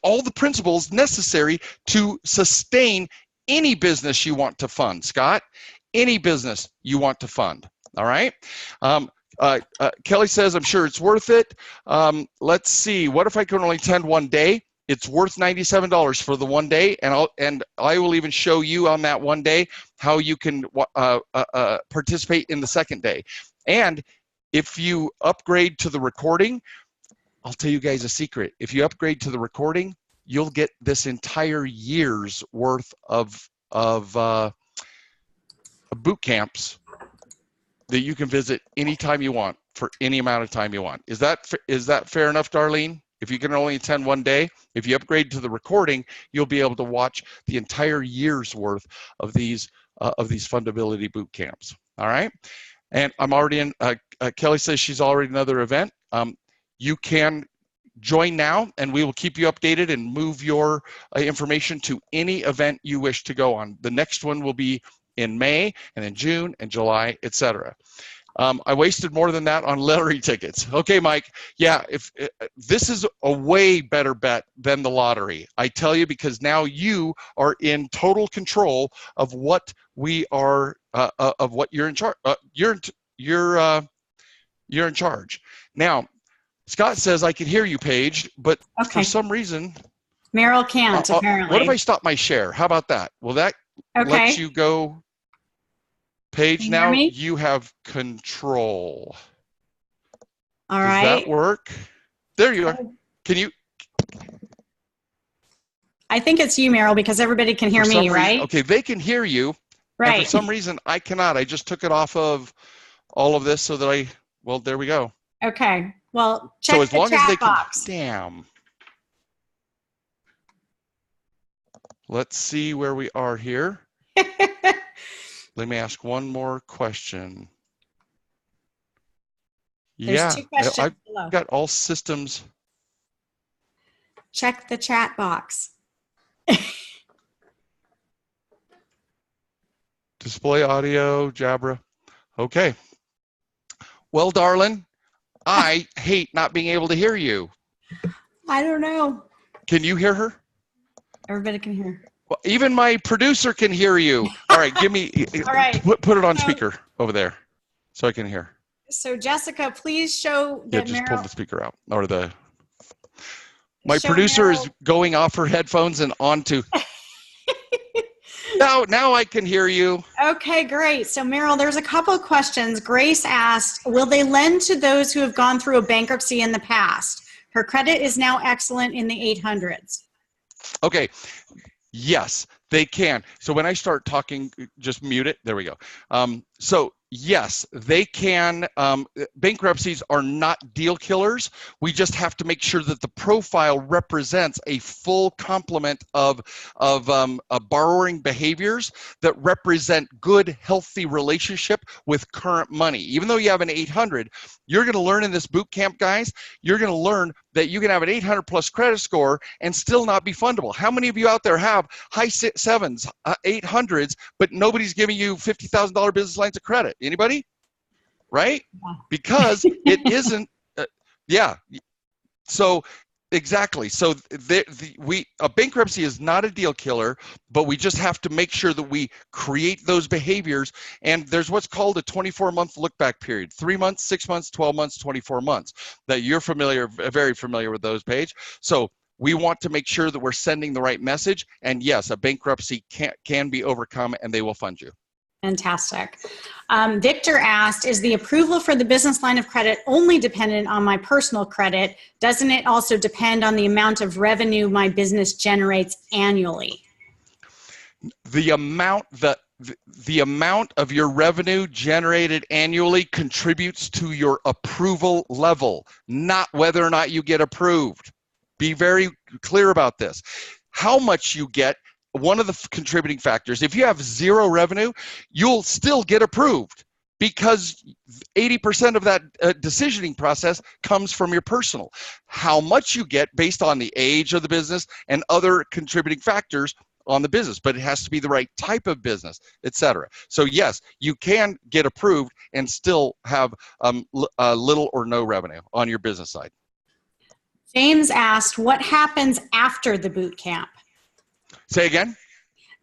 all the principles necessary to sustain any business you want to fund, Scott. Any business you want to fund. All right. Kelly says, I'm sure it's worth it. Let's see. What if I can only attend one day? It's worth $97 for the one day, and I will even show you on that one day how you can participate in the second day. And if you upgrade to the recording, I'll tell you guys a secret. If you upgrade to the recording, you'll get this entire year's worth of boot camps that you can visit anytime you want for any amount of time you want. Is that fair enough, Darlene? If you can only attend one day, if you upgrade to the recording, you'll be able to watch the entire year's worth of these fundability boot camps. All right. And I'm already in. Kelly says she's already in another event. You can join now, and we will keep you updated and move your information to any event you wish to go on. The next one will be in May, and in June, and July, etc. I wasted more than that on lottery tickets. Okay, Mike. Yeah, if this is a way better bet than the lottery, I tell you, because now you are in total control of what we are, of what you're in charge. You're in charge. Now, Scott says I can hear you, Paige, but for some reason, Merril can't apparently. What if I stop my share? How about that? Will that let you go? Paige, now you have control. All right. Does that work? There you are. Can you? I think it's you, Merril, because everybody can hear me, right? Okay, they can hear you. Right. And for some reason, I cannot. I just took it off of all of this so that well, there we go. Okay. Well, check the chat box. So as long as they can, damn. Let's see where we are here. Let me ask one more question. There's two questions below. I've got all systems. Check the chat box. Display audio, Jabra. Okay. Well, darling, I hate not being able to hear you. I don't know. Can you hear her? Everybody can hear. Well, even my producer can hear you. All right, give me. All right. Put it on speaker over there, so I can hear. So Jessica, please show that. Yeah, just pull the speaker out, or the. My producer is going off her headphones and onto. Now I can hear you. Okay, great. So Merril, there's a couple of questions. Grace asked, will they lend to those who have gone through a bankruptcy in the past? Her credit is now excellent in the 800s. Okay. Yes, they can. So when I start talking, just mute it. There we go. So yes, they can. Bankruptcies are not deal killers. We just have to make sure that the profile represents a full complement of borrowing behaviors that represent good, healthy relationship with current money. Even though you have an 800, you're going to learn in this boot camp, guys. You're going to learn that you can have an 800 plus credit score and still not be fundable. How many of you out there have high 7s, 800s, but nobody's giving you $50,000 business lines of credit? Anybody? Right? Because it isn't. Yeah. So exactly. So a bankruptcy is not a deal killer, but we just have to make sure that we create those behaviors. And there's what's called a 24-month look back period: 3 months, 6 months, 12 months, 24 months. That you're very familiar with those, Paige. So we want to make sure that we're sending the right message. And yes, a bankruptcy can be overcome, and they will fund you. Fantastic. Victor asked, is the approval for the business line of credit only dependent on my personal credit? Doesn't it also depend on the amount of revenue my business generates annually? The amount of your revenue generated annually contributes to your approval level, not whether or not you get approved. Be very clear about this. How much you get, one of the contributing factors. If you have zero revenue, you'll still get approved because 80% of that decisioning process comes from your personal. How much you get based on the age of the business and other contributing factors on the business, but it has to be the right type of business, etc. So yes, you can get approved and still have little or no revenue on your business side. James asked, what happens after the boot camp? Say again?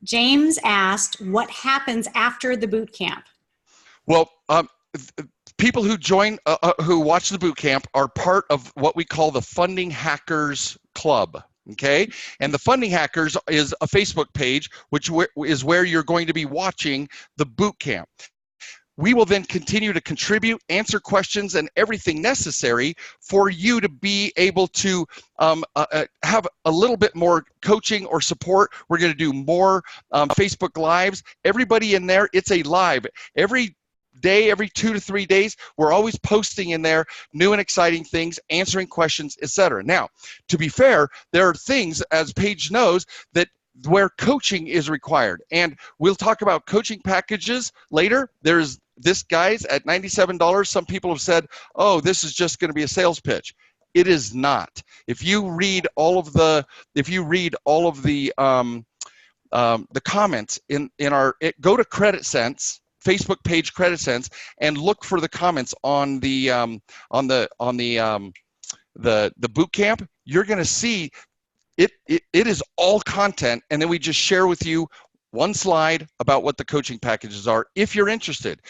James asked, what happens after the boot camp? Well, people who join, who watch the boot camp are part of what we call the Funding Hackers Club. Okay, and the Funding Hackers is a Facebook page, which is where you're going to be watching the boot camp. We will then continue to contribute, answer questions, and everything necessary for you to be able to have a little bit more coaching or support. We're going to do more Facebook Lives. Everybody in there, it's a live. Every day, every 2 to 3 days, we're always posting in there new and exciting things, answering questions, etc. Now, to be fair, there are things, as Paige knows, that where coaching is required. And we'll talk about coaching packages later. There's this, guys, at $97. Some people have said, oh, this is just going to be a sales pitch. It is not. If you read all of the comments in our, go to Credit Sense, Facebook page Credit Sense, and look for the comments on the boot camp. You're going to see it is all content, and then we just share with you one slide about what the coaching packages are if you're interested.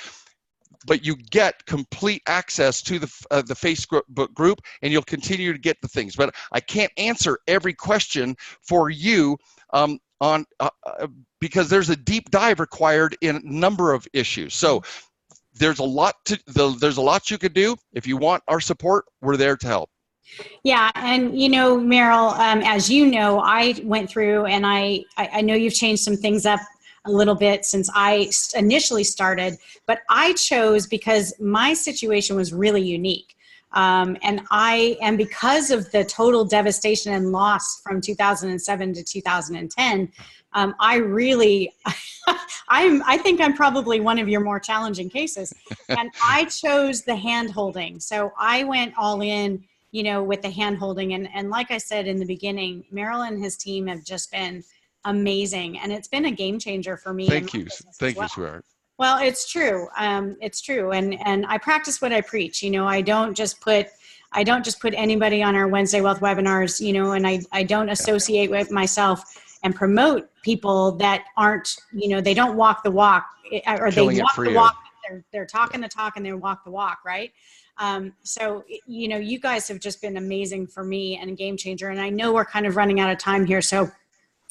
But you get complete access to the Facebook group, and you'll continue to get the things. But I can't answer every question for you because there's a deep dive required in a number of issues. So there's a lot you could do. If you want our support, we're there to help. Yeah, and you know, Merril, as you know, I went through, and I know you've changed some things up a little bit since I initially started, but I chose because my situation was really unique. And because of the total devastation and loss from 2007 to 2010, I think I'm probably one of your more challenging cases. And I chose the hand holding. So I went all in, you know, with the hand holding. And like I said in the beginning, Merril and his team have just been amazing. And it's been a game changer for me. Thank you. Thank you, sweetheart. Well, it's true. It's true. And I practice what I preach. You know, I don't just put anybody on our Wednesday Wealth webinars, you know, and I don't associate with myself and promote people that aren't, you know, they don't walk the walk, or they walk the walk. They're talking the talk and they walk the walk, right? So, you know, you guys have just been amazing for me and a game changer. And I know we're kind of running out of time here. So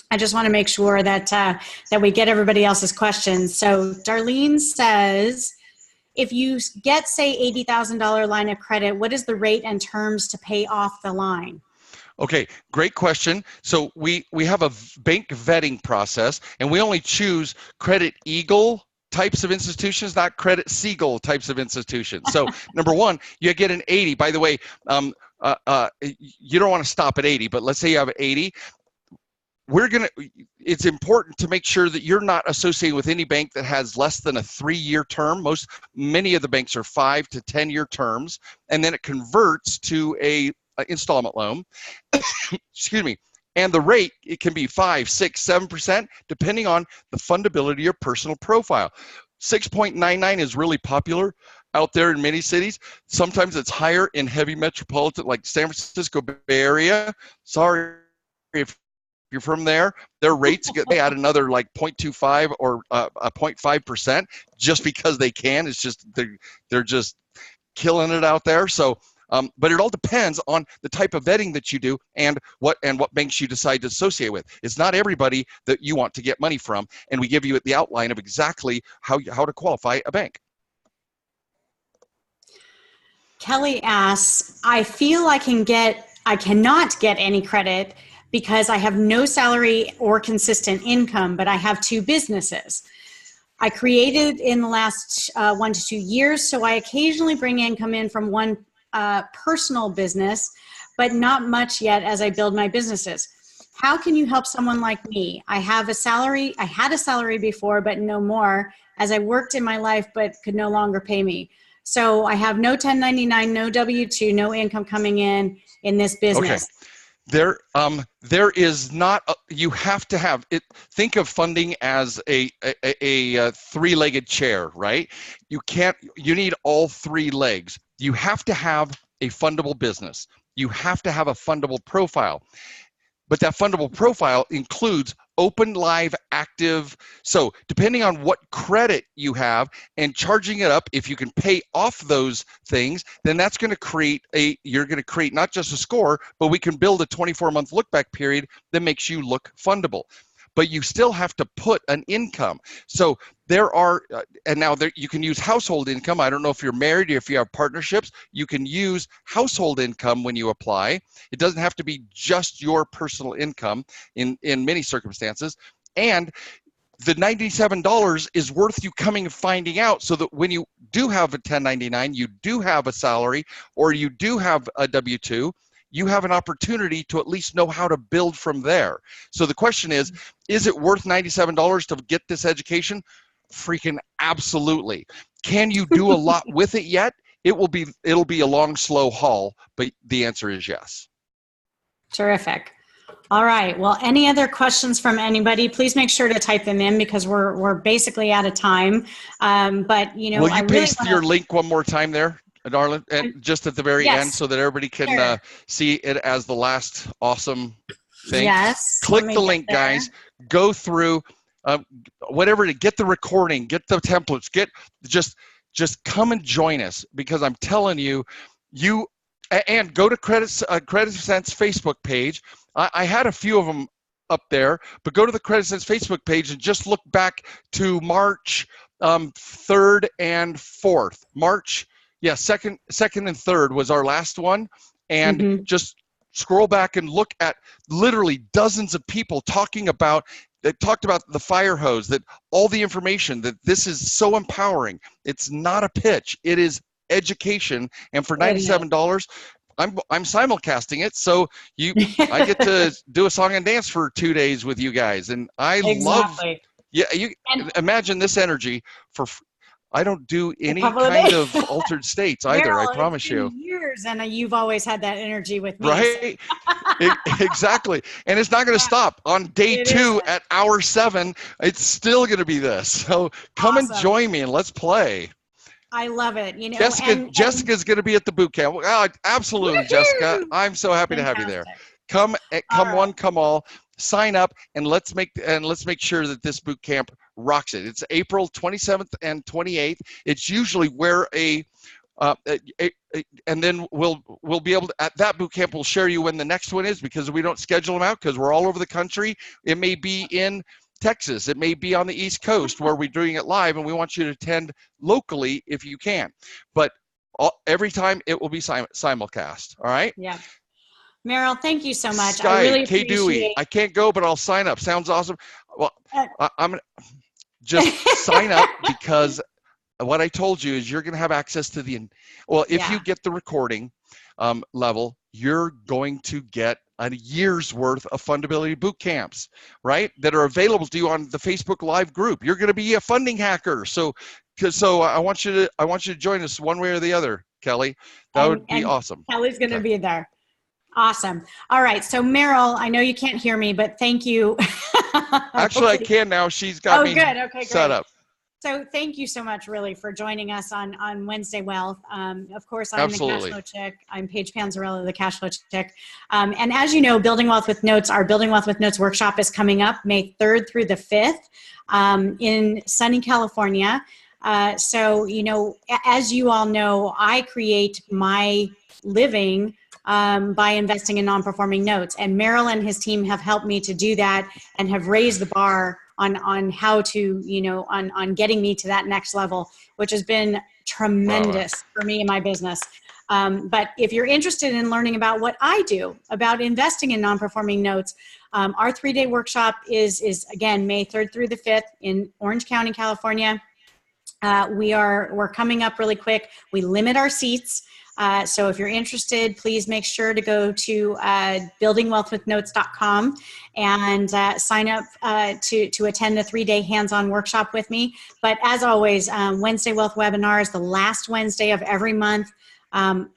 I just want to make sure that that we get everybody else's questions. So Darlene says, if you get, say, $80,000 line of credit, what is the rate and terms to pay off the line? Okay, great question. So we have a bank vetting process, and we only choose Credit Eagle types of institutions, not Credit Seagull types of institutions. So number one, you get an 80. By the way, you don't want to stop at 80, but let's say you have 80. It's important to make sure that you're not associated with any bank that has less than a 3-year term. Many of the banks are 5 to 10-year terms, and then it converts to a installment loan. Excuse me. And the rate, it can be 5, 6, 7%, depending on the fundability of your personal profile. 6.99 is really popular out there in many cities. Sometimes it's higher in heavy metropolitan, like San Francisco Bay Area. Sorry if you're from there, their rates they add another like 0.25 or a 0.5% just because they can. It's just they're just killing it out there. So, but it all depends on the type of vetting that you do and what banks you decide to associate with. It's not everybody that you want to get money from, and we give you the outline of exactly how to qualify a bank. Kelly asks, I feel I cannot get any credit because I have no salary or consistent income, but I have 2 businesses. I created in the last 1 to 2 years, so I occasionally bring income in from one personal business, but not much yet as I build my businesses. How can you help someone like me? I had a salary before, but no more, as I worked in my life, but could no longer pay me. So I have no 1099, no W-2, no income coming in this business. Okay. There is not, you have to have it. Think of funding as a 3-legged chair, right? You need all 3 legs. You have to have a fundable business. You have to have a fundable profile. But that fundable profile includes open, live, active. So depending on what credit you have and charging it up, if you can pay off those things, then that's going to create you're going to create not just a score, but we can build a 24-month look back period that makes you look fundable. But you still have to put an income. So there are, and now you can use household income. I don't know if you're married or if you have partnerships, you can use household income when you apply. It doesn't have to be just your personal income in many circumstances. And the $97 is worth you coming and finding out, so that when you do have a 1099, you do have a salary, or you do have a W-2, you have an opportunity to at least know how to build from there. So the question is it worth $97 to get this education? Freaking absolutely. Can you do a lot with it yet? It'll be a long, slow haul, but the answer is yes. Terrific. All right. Well, any other questions from anybody? Please make sure to type them in because we're basically out of time. But will you paste your link one more time there, Darlene, and just at the very end, so that everybody can see it as the last awesome thing? Yes. Click the link, guys. Go through whatever to get the recording, get the templates, just come and join us, because I'm telling you, and go to Credit Sense Facebook page. I had a few of them up there, but go to the Credit Sense Facebook page and just look back to March 3rd and 4th. March, yeah, second and 3rd was our last one, and just scroll back and look at literally dozens of people that talked about the fire hose, that all the information, that this is so empowering. It's not a pitch, it is education. And for $97, I'm simulcasting it, so I get to do a song and dance for 2 days with you guys, and I love. Yeah, you imagine this energy for. I don't do any kind of altered states either. Merril, I promise you. Years, and you've always had that energy with me. Right. Exactly, and it's not going to stop on day 2 at hour 7. It's still going to be this. So come and join me, and let's play. I love it. Jessica's going to be at the boot camp. Oh, absolutely, Jessica. I'm so happy to have you there. Come one, come all. Sign up, and let's make sure that this boot camp rocks it. It's April 27th and 28th. It's usually where And then we'll be able to, at that boot camp, we'll share you when the next one is, because we don't schedule them out because we're all over the country. It may be in Texas, it may be on the East Coast where we're doing it live, and we want you to attend locally if you can. But every time it will be simulcast. All right. Yeah. Merril, thank you so much. Skype, I really K appreciate Dewey. I can't go, but I'll sign up. Sounds awesome. Well, I'm gonna just sign up, because what I told you is you're going to have access to the, well, if you get the recording level, you're going to get a year's worth of fundability boot camps, right? That are available to you on the Facebook Live group. You're going to be a funding hacker. So I want you to join us one way or the other, Kelly. That would be awesome. Kelly's going to be there. Awesome. All right. So Merril, I know you can't hear me, but thank you. Actually, I can now. She's got me set up. So thank you so much, really, for joining us on Wednesday Wealth. Of course, I'm the Cashflow Chick. I'm Paige Panzarello, the Cashflow Chick. And as you know, Building Wealth with Notes, our Building Wealth with Notes workshop is coming up May 3rd through the 5th in sunny California. So, you know, as you all know, I create my living by investing in non-performing notes. And Merril and his team have helped me to do that and have raised the bar on how to, you know, on getting me to that next level, which has been tremendous for me and my business. But if you're interested in learning about what I do about investing in non-performing notes, our 3-day workshop is again, May 3rd through the 5th in Orange County, California. We're coming up really quick. We limit our seats. So if you're interested, please make sure to go to buildingwealthwithnotes.com and sign up to attend the 3-day hands-on workshop with me. But as always, Wednesday Wealth webinar is the last Wednesday of every month.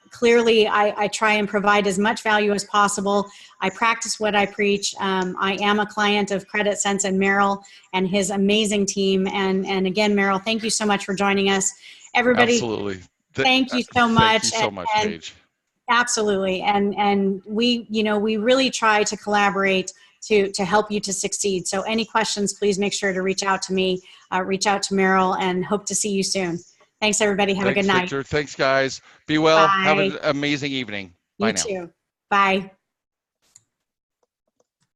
Clearly, I try and provide as much value as possible. I practice what I preach. I am a client of Credit Sense and Merril and his amazing team. And again, Merril, thank you so much for joining us. Everybody. Absolutely. Thank you so much. Thank you so much, Paige. Absolutely. And we, you know, we really try to collaborate to help you to succeed. So any questions, please make sure to reach out to me, reach out to Merril, and hope to see you soon. Thanks, everybody. Have a good night. Victor. Thanks, guys. Be well. Bye. Have an amazing evening. Bye now. You too. Bye.